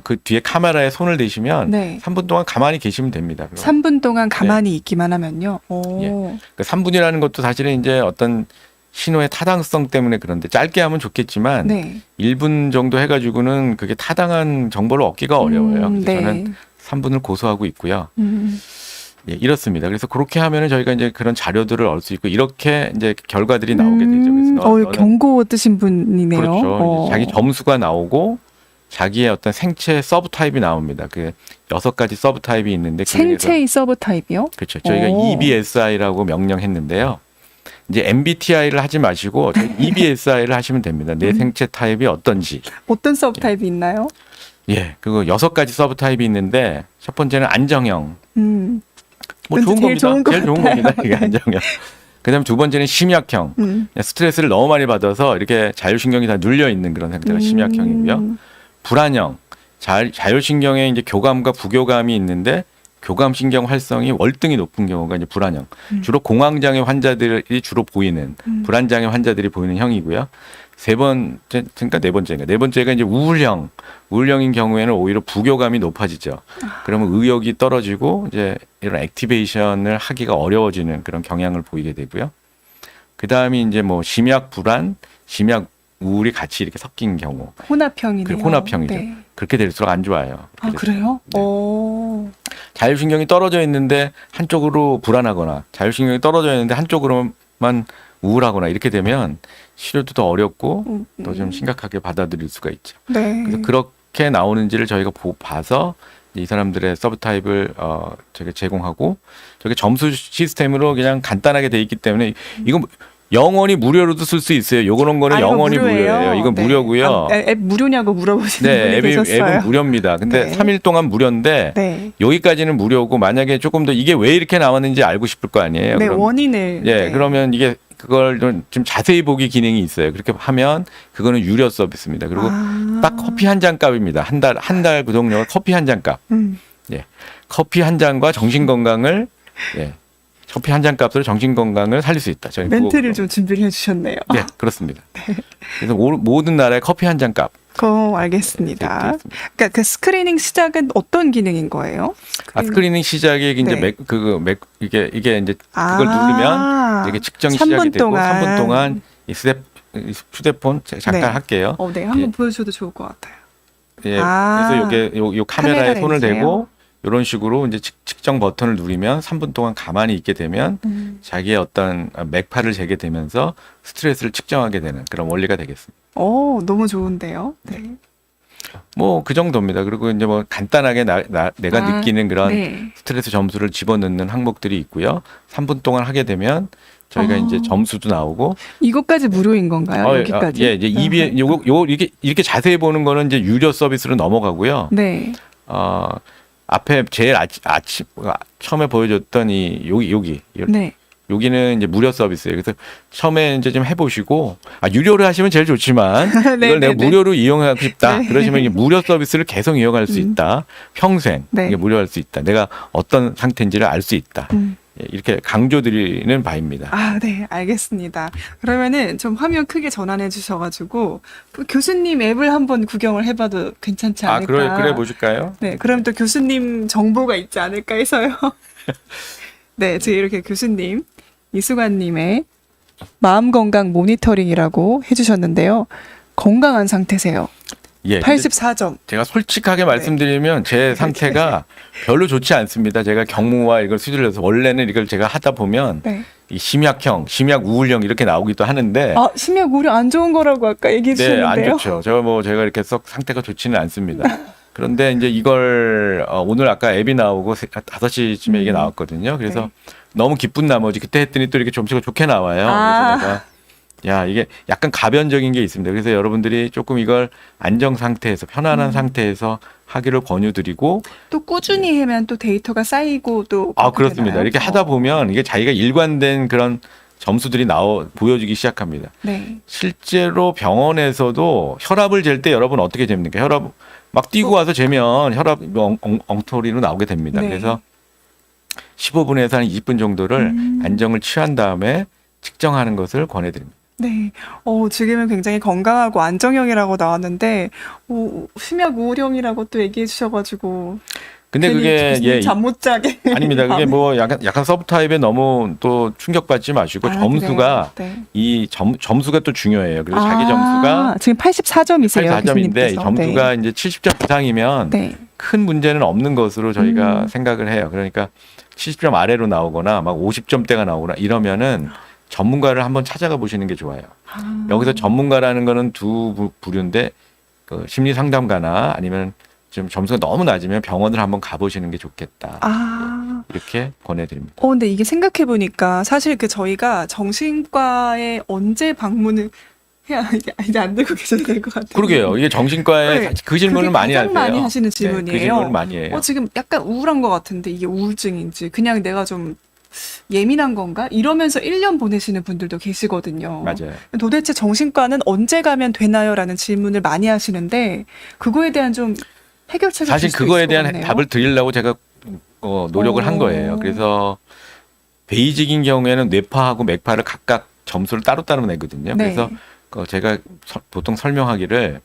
그 뒤에 카메라에 손을 대시면
네.
3분 동안 가만히 계시면 됩니다.
3분 동안 가만히 있기만 하면요. 오.
그 3분이라는 것도 사실은 이제 어떤 신호의 타당성 때문에 그런데 짧게 하면 좋겠지만
네.
1분 정도 해가지고는 그게 타당한 정보를 얻기가 어려워요. 그래서
네.
저는 3분을 고수하고 있고요. 예, 이렇습니다. 그래서 그렇게 하면은 저희가 이제 그런 자료들을 얻을 수 있고 이렇게 이제 결과들이 나오게 되죠. 그래서
경고 드신 분이네요.
그렇죠. 자기 점수가 나오고 자기의 어떤 생체 서브 타입이 나옵니다. 그 6가지 서브 타입이 있는데
생체의 서브 타입이요?
그렇죠. 저희가 EBSI라고 명령했는데요. 이제 MBTI를 하지 마시고 EBSI를 하시면 됩니다. 내 생체 타입이 어떤지.
어떤 서브 타입이 있나요?
예, 그거 6가지 서브 타입이 있는데 첫 번째는 안정형. 뭐 좋은 겁니다. 제일 좋은 겁니다. 이게 안정형. 그다음 두 번째는 심약형. 스트레스를 너무 많이 받아서 이렇게 자율신경이 다 눌려 있는 그런 상태가 심약형이고요. 불안형. 자율신경에 이제 교감과 부교감이 있는데 교감신경 활성이 월등히 높은 경우가 이제 불안형. 주로 공황장애 환자들이 주로 보이는 불안장애 환자들이 보이는 형이고요. 네 번째가 이제 우울형. 우울형인 경우에는 오히려 부교감이 높아지죠. 그러면 의욕이 떨어지고 이제 이런 액티베이션을 하기가 어려워지는 그런 경향을 보이게 되고요. 그다음에 이제 뭐 심약 불안, 심약 우울이 같이 이렇게 섞인 경우.
혼합형이네요.
혼합형이죠.
네.
그렇게 될수록 안 좋아요.
아, 그래요?
네.
오.
자율신경이 떨어져 있는데 한쪽으로 불안하거나 자율신경이 떨어져 있는데 한쪽으로만 우울하거나 이렇게 되면 치료도 더 어렵고 더 좀 심각하게 받아들일 수가 있죠.
네.
그래서 그렇게 나오는지를 저희가 봐서 이 사람들의 서브타입을 저희가 제공하고 저게 점수 시스템으로 그냥 간단하게 돼 있기 때문에 이건 영원히 무료로도 쓸 수 있어요. 요거는 거는
이거
영원히
무료예요?
무료예요. 이건
네.
무료고요.
아, 앱 무료냐고 물어보시는
네,
분이 계셨어요.
앱은 무료입니다. 근데
네.
3일 동안 무료인데
네.
여기까지는 무료고 만약에 조금 더 이게 왜 이렇게 나왔는지 알고 싶을 거 아니에요.
네,
그럼,
원인을.
예,
네.
그러면 이게 그걸 좀 자세히 보기 기능이 있어요. 그렇게 하면 그거는 유료 서비스입니다. 그리고 딱 커피 한 잔 값입니다. 한 달 구독료가 커피 한 잔 값. 예. 커피 한 잔과 정신 건강을 예. 커피 한 잔 값으로 정신 건강을 살릴 수 있다. 저희
멘트를 좀 준비를 해주셨네요.
네, 그렇습니다. 그래서 모든 나라의 커피 한 잔 값.
알겠습니다. 그러니까 그 스크리닝 시작은 어떤 기능인 거예요?
스크리닝 시작이 이제
네.
이게 이제 그걸 누르면 이게 측정이
3분
시작이 되고
동안.
3분 동안 이 휴대폰 잠깐
네.
할게요.
네, 한번
예.
보여주셔도 좋을 것 같아요.
예. 그래서 요 카메라에
카메라
손을
렌즈예요?
대고 이런 식으로 이제 측정 버튼을 누르면 3분 동안 가만히 있게 되면 자기의 어떤 맥파를 재게 되면서 스트레스를 측정하게 되는 그런 원리가 되겠습니다.
너무 좋은데요. 네.
뭐 그 정도입니다. 그리고 이제 뭐 간단하게 내가 느끼는 그런
네.
스트레스 점수를 집어넣는 항목들이 있고요. 3분 동안 하게 되면 저희가 이제 점수도 나오고
이것까지 무료인 건가요? 여기까지?
예, 이제 요거 이렇게 자세히 보는 거는 이제 유료 서비스로 넘어가고요.
네.
앞에 제일 아침 처음에 보여줬던 여기
네.
여기는 이제 무료 서비스예요. 그래서 처음에 이제 좀 해보시고 유료로 하시면 제일 좋지만
네,
이걸 내가
네, 네.
무료로 이용하고 싶다.
네.
그러시면 이제 무료 서비스를 계속 이용할 수 있다. 평생
네.
이게 무료할 수 있다. 내가 어떤 상태인지를 알 수 있다. 예, 이렇게 강조드리는 바입니다.
네, 알겠습니다. 그러면은 좀 화면 크게 전환해 주셔가지고 그 교수님 앱을 한번 구경을 해봐도 괜찮지 않을까?
그래 보실까요?
네, 그럼 또 교수님 정보가 있지 않을까 해서요. 네, 지금 이렇게 교수님 이수관님의 마음 건강 모니터링이라고 해주셨는데요. 건강한 상태세요.
예,
84점.
제가 솔직하게 말씀드리면 제 상태가 별로 좋지 않습니다. 제가 경무와 이걸 수술을 해서 원래는 이걸 제가 하다 보면
네.
이 심약형, 심약 우울형 이렇게 나오기도 하는데
심약 우려 안 좋은 거라고 아까 얘기해
네, 안
주셨는데요.
좋죠. 제가 이렇게 썩 상태가 좋지는 않습니다. 그런데 이제 이걸 오늘 아까 앱이 나오고 5시쯤에 이게 나왔거든요. 그래서
네.
너무 기쁜 나머지 그때 했더니 또 이렇게 점수가 좋게 나와요. 그래서 내가 이게 약간 가변적인 게 있습니다. 그래서 여러분들이 조금 이걸 안정 상태에서 편안한 상태에서 하기를 권유드리고
또 꾸준히 하면 또 데이터가 쌓이고 또
그렇습니다.
되나요?
이렇게 하다 보면 이게 자기가 일관된 그런 점수들이 보여주기 시작합니다.
네.
실제로 병원에서도 혈압을 잴 때 여러분 어떻게 잽니까? 혈압 막 뛰고 와서 재면 혈압 엉터리로 나오게 됩니다.
네.
그래서 15분에서 한 20분 정도를 안정을 취한 다음에 측정하는 것을 권해드립니다.
네. 지금은 굉장히 건강하고 안정형이라고 나왔는데, 심약 우울형이라고 또 얘기해 주셔가지고.
근데 그게
잠 못 자게.
아닙니다. 그게 뭐 약간 서브타입에 너무 또 충격받지 마시고 점수가
네.
이 점수가 또 중요해요. 그래서 자기 점수가
지금 84점이세요.
84점인데 점수가 이제 70점 이상이면
네.
큰 문제는 없는 것으로 저희가 생각을 해요. 그러니까 70점 아래로 나오거나 막 50점대가 나오거나 이러면은 전문가를 한번 찾아가 보시는 게 좋아요. 여기서 전문가라는 거는 두 부류인데 심리 상담가나 아니면 좀 점수가 너무 낮으면 병원을 한번 가보시는 게 좋겠다. 이렇게 권해드립니다.
근데 이게 생각해보니까 사실 저희가 정신과에 언제 방문을 해야 이제 안 들고 계셔도 될 것 같아요.
그러게요. 이게 정신과에
네.
그 질문을 많이
가장
하세요.
많이 하시는 질문이에요.
네, 그 질문을 많이 해요.
지금 약간 우울한 것 같은데 이게 우울증인지 그냥 내가 좀 예민한 건가? 이러면서 1년 보내시는 분들도 계시거든요.
맞아요.
도대체 정신과는 언제 가면 되나요? 라는 질문을 많이 하시는데 그거에 대한 좀 해결책을
사실
줄 수
그거에
있을 것
대한
같네요.
답을 드리려고 제가 노력을 한 거예요. 그래서 베이직인 경우에는 뇌파하고 맥파를 각각 점수를 따로따로 내거든요.
네.
그래서 제가 보통 설명하기를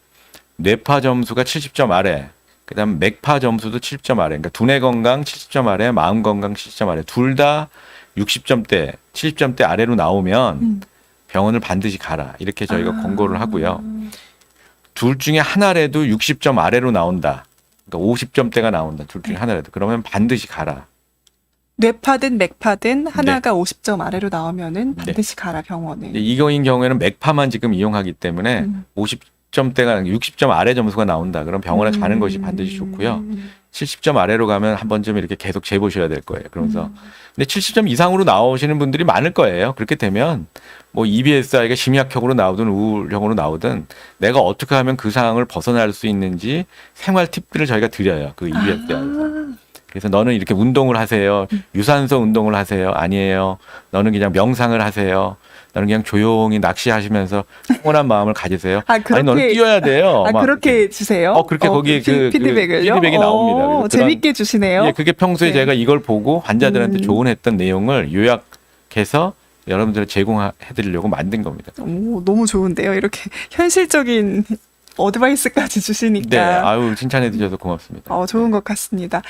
뇌파 점수가 70점 아래, 그다음 맥파 점수도 70점 아래, 그러니까 두뇌 건강 70점 아래, 마음 건강 70점 아래, 둘 다 60점대, 70점대 아래로 나오면 병원을 반드시 가라. 이렇게 저희가 권고를 하고요. 둘 중에 하나라도 60점 아래로 나온다. 그러니까 50점대가 나온다. 둘 중에 하나라도. 그러면 반드시 가라.
뇌파든 맥파든 하나가 50점 아래로 나오면은 반드시 가라 병원에.
이거인 경우에는 맥파만 지금 이용하기 때문에 50점대가 60점 아래 점수가 나온다. 그럼 병원에 가는 것이 반드시 좋고요. 70점 아래로 가면 한 번쯤 이렇게 계속 재보셔야 될 거예요. 그러면서 근데 70점 이상으로 나오시는 분들이 많을 거예요. 그렇게 되면 뭐 EBSI가 심리학형으로 나오든 우울형으로 나오든 내가 어떻게 하면 그 상황을 벗어날 수 있는지 생활 팁들을 저희가 드려요. 그 EBSI에서. 그래서 너는 이렇게 운동을 하세요. 유산소 운동을 하세요. 아니에요. 너는 그냥 명상을 하세요. 너는 그냥 조용히 낚시하시면서 평온한 마음을 가지세요. 아니 너는 뛰어야 돼요.
막 그렇게 주세요?
그렇게 거기에
피드백을요?
피드백이 나옵니다.
재밌게 주시네요.
예, 그게 평소에
네.
제가 이걸 보고 환자들한테 조언했던 내용을 요약해서 여러분들 제공해드리려고 만든 겁니다.
오, 너무 좋은데요. 이렇게 현실적인 어드바이스까지 주시니까.
네, 아유 칭찬해 주셔서 고맙습니다.
좋은 것 같습니다.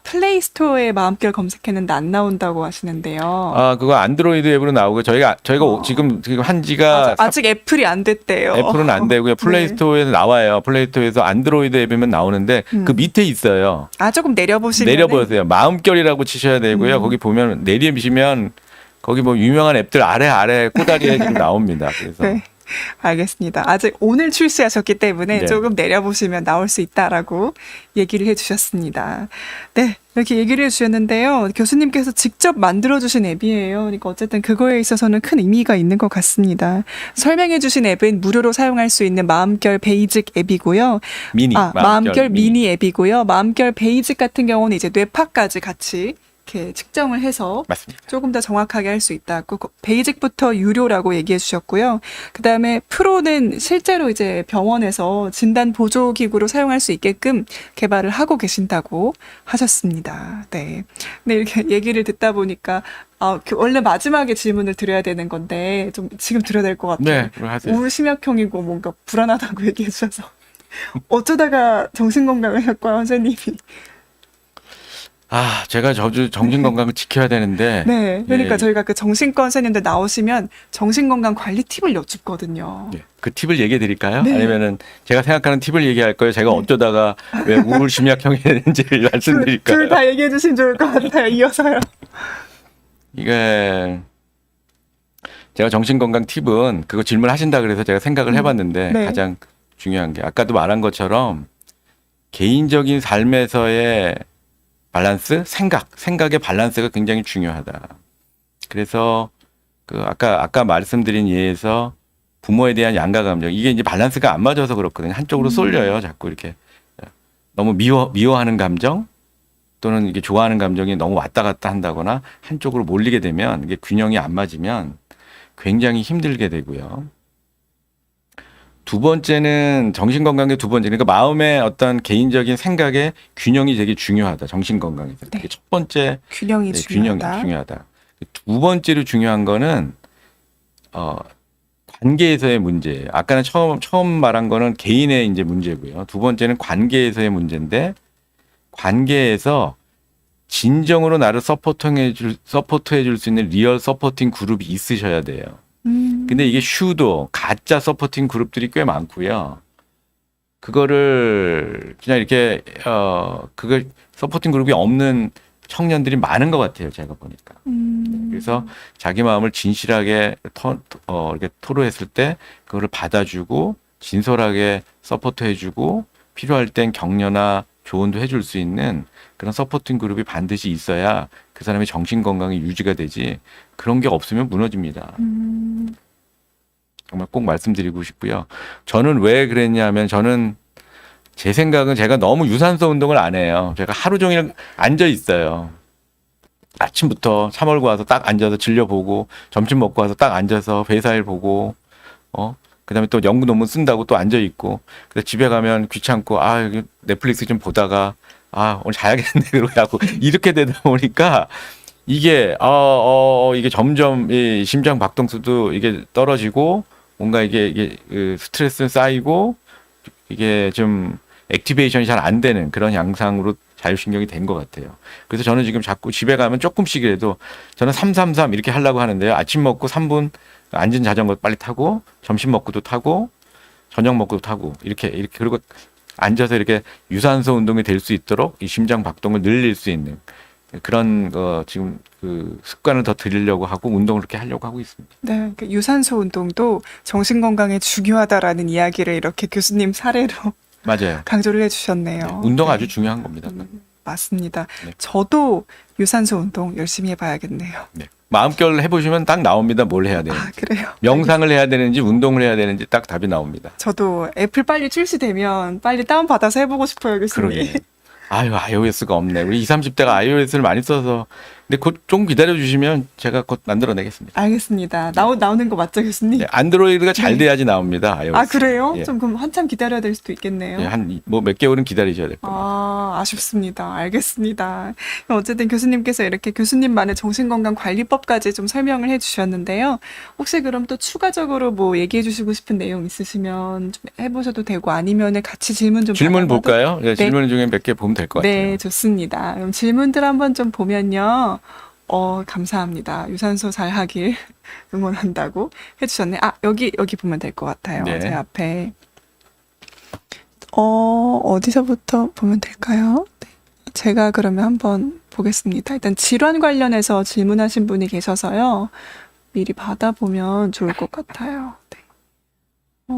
플레이스토어에 마음결 검색했는데 안 나온다고 하시는데요.
그거 안드로이드 앱으로 나오고 저희가 지금 한 지가
아직 애플이 안 됐대요.
애플은 안 되고요. 플레이스토어에서 나와요. 플레이스토어에서 안드로이드 앱이면 나오는데 그 밑에 있어요.
조금 내려보시면.
내려보세요. 마음결이라고 치셔야 되고요. 거기 보면 내리시면 거기 뭐 유명한 앱들 아래 꼬다리에 지금 나옵니다. 그래서.
네. 알겠습니다. 아직 오늘 출시하셨기 때문에
네.
조금 내려보시면 나올 수 있다라고 얘기를 해주셨습니다. 네, 이렇게 얘기를 해주셨는데요. 교수님께서 직접 만들어주신 앱이에요. 그러니까 어쨌든 그거에 있어서는 큰 의미가 있는 것 같습니다. 설명해주신 앱은 무료로 사용할 수 있는 마음결 베이직 앱이고요.
미니.
마음결 미니 앱이고요. 마음결 베이직 같은 경우는 이제 뇌파까지 같이 이렇게 측정을 해서
맞습니다.
조금 더 정확하게 할 수 있다고 베이직부터 유료라고 얘기해 주셨고요. 그다음에 프로는 실제로 이제 병원에서 진단 보조 기구로 사용할 수 있게끔 개발을 하고 계신다고 하셨습니다. 네. 근데 이렇게 얘기를 듣다 보니까 원래 마지막에 질문을 드려야 되는 건데 좀 지금 드려야 될 것 같아요.
네, 하세요.
우울 심약형이고 뭔가 불안하다고 얘기해 주셔서 어쩌다가 정신건강의학과 선생님이
제가 저주 정신건강을 지켜야 되는데.
네. 그러니까
예.
저희가 그 정신과 선생님들 나오시면 정신건강 관리 팁을 여쭙거든요.
예. 그 팁을 얘기해 드릴까요?
네.
아니면은 제가 생각하는 팁을 얘기할 거예요? 제가 어쩌다가 왜 우울 심리학형이 되는지를 말씀드릴까요?
둘 다 얘기해 주시면 좋을 것 같아요. 이어서요.
이게 제가 정신건강 팁은 그거 질문하신다 그래서 제가 생각을 해봤는데
네.
가장 중요한 게 아까도 말한 것처럼 개인적인 삶에서의 밸런스, 생각의 밸런스가 굉장히 중요하다. 그래서 그 아까 말씀드린 예에서 부모에 대한 양가 감정 이게 이제 밸런스가 안 맞아서 그렇거든요. 한쪽으로 쏠려요. 자꾸 이렇게 너무 미워하는 감정 또는 이게 좋아하는 감정이 너무 왔다 갔다 한다거나 한쪽으로 몰리게 되면 이게 균형이 안 맞으면 굉장히 힘들게 되고요. 두 번째는 정신건강의 두 번째, 그러니까 마음의 어떤 개인적인 생각의 균형이 되게 중요하다. 정신건강에서.
네.
그게 첫 번째
균형이 중요하다.
균형이 중요하다. 두 번째로 중요한 거는 관계에서의 문제예요. 아까는 처음 말한 거는 개인의 이제 문제고요. 두 번째는 관계에서의 문제인데 관계에서 진정으로 나를 서포트해 줄 수 있는 리얼 서포팅 그룹이 있으셔야 돼요. 근데 이게 슈도 가짜 서포팅 그룹들이 꽤 많고요. 그거를 그냥 이렇게 그걸 서포팅 그룹이 없는 청년들이 많은 것 같아요. 제가 보니까. 그래서 자기 마음을 진실하게 이렇게 토로했을 때 그거를 받아주고 진솔하게 서포트해주고 필요할 땐 격려나 조언도 해줄 수 있는 그런 서포팅 그룹이 반드시 있어야 그 사람의 정신 건강이 유지가 되지 그런 게 없으면 무너집니다. 정말 꼭 말씀드리고 싶고요. 저는 왜 그랬냐면 저는 제 생각은 제가 너무 유산소 운동을 안 해요. 제가 하루 종일 앉아 있어요. 아침부터 차 몰고 와서 딱 앉아서 진료보고 점심 먹고 와서 딱 앉아서 회사일 보고 그다음에 또 연구 논문 쓴다고 또 앉아 있고 그래서 집에 가면 귀찮고 여기 넷플릭스 좀 보다가 오늘 자야겠네 그러고 이렇게 되다 보니까 이게 이게 점점 이 심장 박동수도 이게 떨어지고 뭔가 이게 스트레스 쌓이고 이게 좀 액티베이션이 잘 안 되는 그런 양상으로 자율신경이 된 것 같아요. 그래서 저는 지금 자꾸 집에 가면 조금씩이라도 저는 333 이렇게 하려고 하는데요. 아침 먹고 3분 앉은 자전거 빨리 타고 점심 먹고도 타고 저녁 먹고도 타고 이렇게 그리고 앉아서 이렇게 유산소 운동이 될 수 있도록 이 심장 박동을 늘릴 수 있는 그런 거 지금 그 습관을 더 들이려고 하고 운동을 그렇게 하려고 하고 있습니다.
네, 그러니까 유산소 운동도 정신 건강에 중요하다라는 이야기를 이렇게 교수님 사례로
맞아요.
강조를 해주셨네요.
운동
네.
아주 중요한 겁니다.
맞습니다.
네.
저도 유산소 운동 열심히 해봐야겠네요.
네. 마음결 해보시면 딱 나옵니다. 뭘 해야 되는지.
아, 그래요?
명상을 해야 되는지 운동을 해야 되는지 딱 답이 나옵니다.
저도 애플 빨리 출시되면 빨리 다운받아서 해보고 싶어요, 교수님.
그러게. 아유, iOS가 없네. 우리 20, 30대가 iOS를 많이 써서. 근데 곧 좀 기다려 주시면 제가 곧 만들어내겠습니다.
알겠습니다. 나오는 거 맞죠, 교수님?
네, 안드로이드가 잘
네.
돼야지 나옵니다. iOS.
아, 그래요?
예.
좀 그럼 한참 기다려야 될 수도 있겠네요.
네, 한 뭐 몇 개월은 기다리셔야 될 겁니다.
아, 아쉽습니다. 알겠습니다. 어쨌든 교수님께서 이렇게 교수님만의 정신건강관리법까지 좀 설명을 해주셨는데요. 혹시 그럼 또 추가적으로 뭐 얘기해 주시고 싶은 내용 있으시면 좀 해보셔도 되고 아니면 같이 질문 좀
질문
받아봐도-
볼까요? 네,
네.
질문 중에 몇 개 보면 될 것 같아요.
네, 좋습니다. 그럼 질문들 한번 좀 보면요. 감사합니다. 유산소 잘 하길 응원한다고 해주셨네. 아, 여기 보면 될 것 같아요.
네.
제 앞에. 어디서부터 보면 될까요? 네. 제가 그러면 한번 보겠습니다. 일단 질환 관련해서 질문하신 분이 계셔서요. 미리 받아보면 좋을 것 같아요. 네. 네.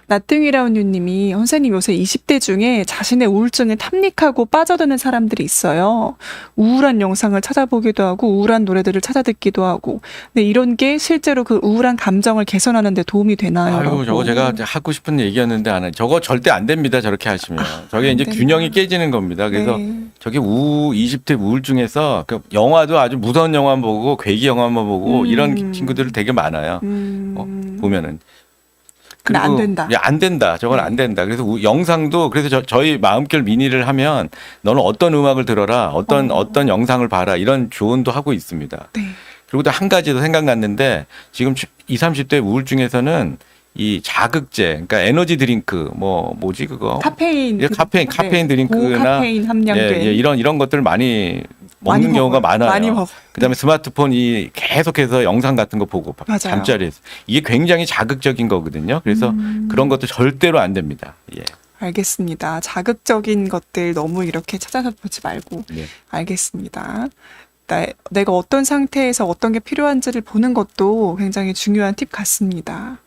나띵이라운유님이 선생님 요새 20대 중에 자신의 우울증에 탐닉하고 빠져드는 사람들이 있어요. 우울한 영상을 찾아보기도 하고 우울한 노래들을 찾아 듣기도 하고. 근데 이런 게 실제로 그 우울한 감정을 개선하는 데 도움이 되나요?
아이고,
라고.
저거 제가 하고 싶은 얘기였는데 안 해. 저거 절대 안 됩니다. 저렇게 하시면. 저게
안
이제
된다.
균형이 깨지는 겁니다. 그래서
네.
저게 20대 우울증에서 그 영화도 아주 무서운 영화만 보고 괴기 영화만 보고 이런 친구들이 되게 많아요. 보면은.
근데 안 된다.
야, 안 된다. 저건
네.
안 된다. 그래서 영상도 그래서 저희 마음결 미니를 하면 너는 어떤 음악을 들어라. 어떤 영상을 봐라. 이런 조언도 하고 있습니다.
네.
그리고 또 한 가지 더 생각났는데 지금 20, 30대 우울증에서는 이 자극제, 그러니까 에너지 드링크, 뭐지 그거?
카페인.
예, 카페인 드링크나
고카페인 함량된.
예, 이런 것들 많이 먹는
많이
경우가
먹어요.
많아요.
많이 먹어요.
그다음에 스마트폰이 계속해서 영상 같은 거 보고
맞아요.
잠자리에서 이게 굉장히 자극적인 거거든요. 그래서 그런 것도 절대로 안 됩니다. 예.
알겠습니다. 자극적인 것들 너무 이렇게 찾아서 보지 말고.
예.
알겠습니다. 내가 어떤 상태에서 어떤 게 필요한지를 보는 것도 굉장히 중요한 팁 같습니다.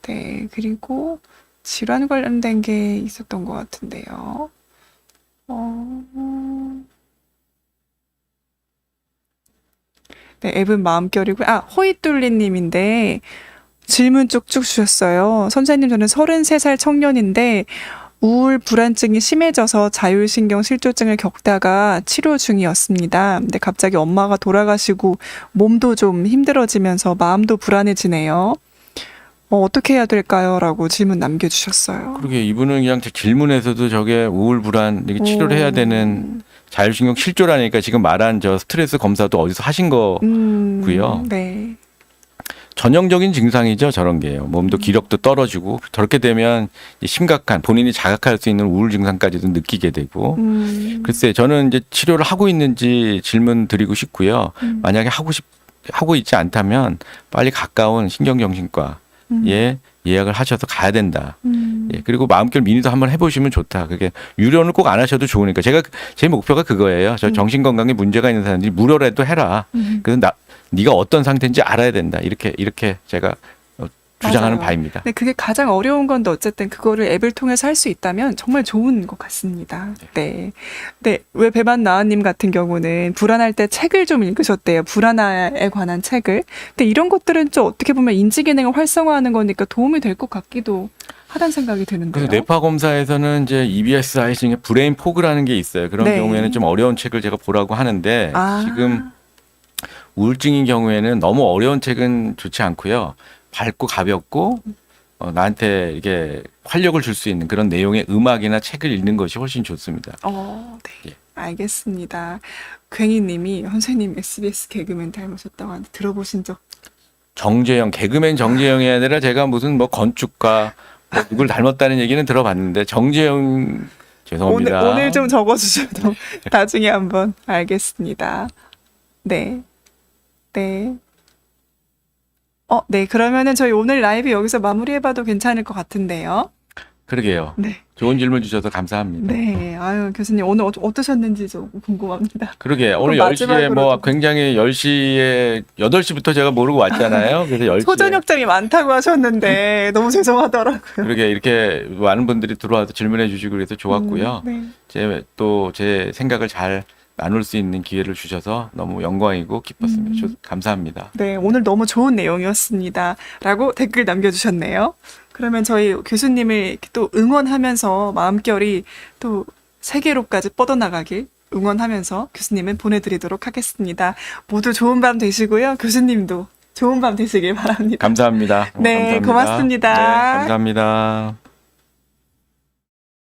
네, 그리고 질환 관련된 게 있었던 것 같은데요. 네, 앱은 마음결이고, 호이뚫리님인데 질문 쭉쭉 주셨어요. 선생님, 저는 33살 청년인데 우울 불안증이 심해져서 자율신경 실조증을 겪다가 치료 중이었습니다. 근데 갑자기 엄마가 돌아가시고 몸도 좀 힘들어지면서 마음도 불안해지네요. 어떻게 해야 될까요? 라고 질문 남겨주셨어요.
그러게 이분은 그냥 질문에서도 저게 우울 불안 이게 치료를 해야 되는 자율신경 실조라니까 지금 말한 저 스트레스 검사도 어디서 하신 거고요.
네.
전형적인 증상이죠. 저런 게요. 몸도 기력도 떨어지고 저렇게 되면 심각한 본인이 자각할 수 있는 우울 증상까지도 느끼게 되고. 글쎄 저는 이제 치료를 하고 있는지 질문 드리고 싶고요. 만약에 하고 있지 않다면 빨리 가까운 신경정신과에 예약을 하셔서 가야 된다. 예, 그리고 마음결 미니도 한번 해보시면 좋다. 그게 유료는 꼭 안 하셔도 좋으니까 제 목표가 그거예요. 저 정신 건강에 문제가 있는 사람들이 무료라도 해라. 그래서 네가 어떤 상태인지 알아야 된다. 이렇게 제가 주장하는
맞아요.
바입니다.
네, 그게 가장 어려운 건데 어쨌든 그거를 앱을 통해서 할 수 있다면 정말 좋은 것 같습니다. 네. 네, 왜 배만 나은님 같은 경우는 불안할 때 책을 좀 읽으셨대요. 불안에 관한 책을. 근데 이런 것들은 좀 어떻게 보면 인지 기능을 활성화하는 거니까 도움이 될 것 같기도 하다는 생각이 드는데요.
그래서 뇌파 검사에서는 이제 EBSI 중에 브레인 포그라는 게 있어요. 그런
네.
경우에는 좀 어려운 책을 제가 보라고 하는데 지금 우울증인 경우에는 너무 어려운 책은 좋지 않고요. 밝고 가볍고 나한테 이게 활력을 줄 수 있는 그런 내용의 음악이나 책을 읽는 것이 훨씬 좋습니다.
네. 알겠습니다. 괭이님이 선생님 SBS 개그맨 닮으셨다고 하는데 들어보신 적?
개그맨 정재영이 아니라 제가 무슨 뭐 건축가 누굴 닮았다는 얘기는 들어봤는데 정재영 죄송합니다.
오늘 좀 적어주셔도 나중에 한번 알겠습니다. 네. 네. 네. 그러면은 저희 오늘 라이브 여기서 마무리해봐도 괜찮을 것 같은데요.
그러게요.
네.
좋은 질문 주셔서 감사합니다.
네. 아유, 교수님 오늘 어떠셨는지 좀 궁금합니다.
그러게 오늘
그럼
10시에
마지막으로
뭐
좀.
굉장히 10시에 8시부터 제가 모르고 왔잖아요. 그래서 10시에
소전역점이 많다고 하셨는데 너무 죄송하더라고요.
그러게 이렇게 많은 분들이 들어와서 질문해 주시고 그래서 좋았고요.
네.
제 생각을 잘 나눌 수 있는 기회를 주셔서 너무 영광이고 기뻤습니다. 감사합니다.
네, 오늘 너무 좋은 내용이었습니다. 라고 댓글 남겨주셨네요. 그러면 저희 교수님을 이렇게 또 응원하면서 마음결이 또 세계로까지 뻗어나가길 응원하면서 교수님은 보내드리도록 하겠습니다. 모두 좋은 밤 되시고요. 교수님도 좋은 밤 되시길 바랍니다.
감사합니다.
네,
감사합니다.
고맙습니다.
네, 감사합니다.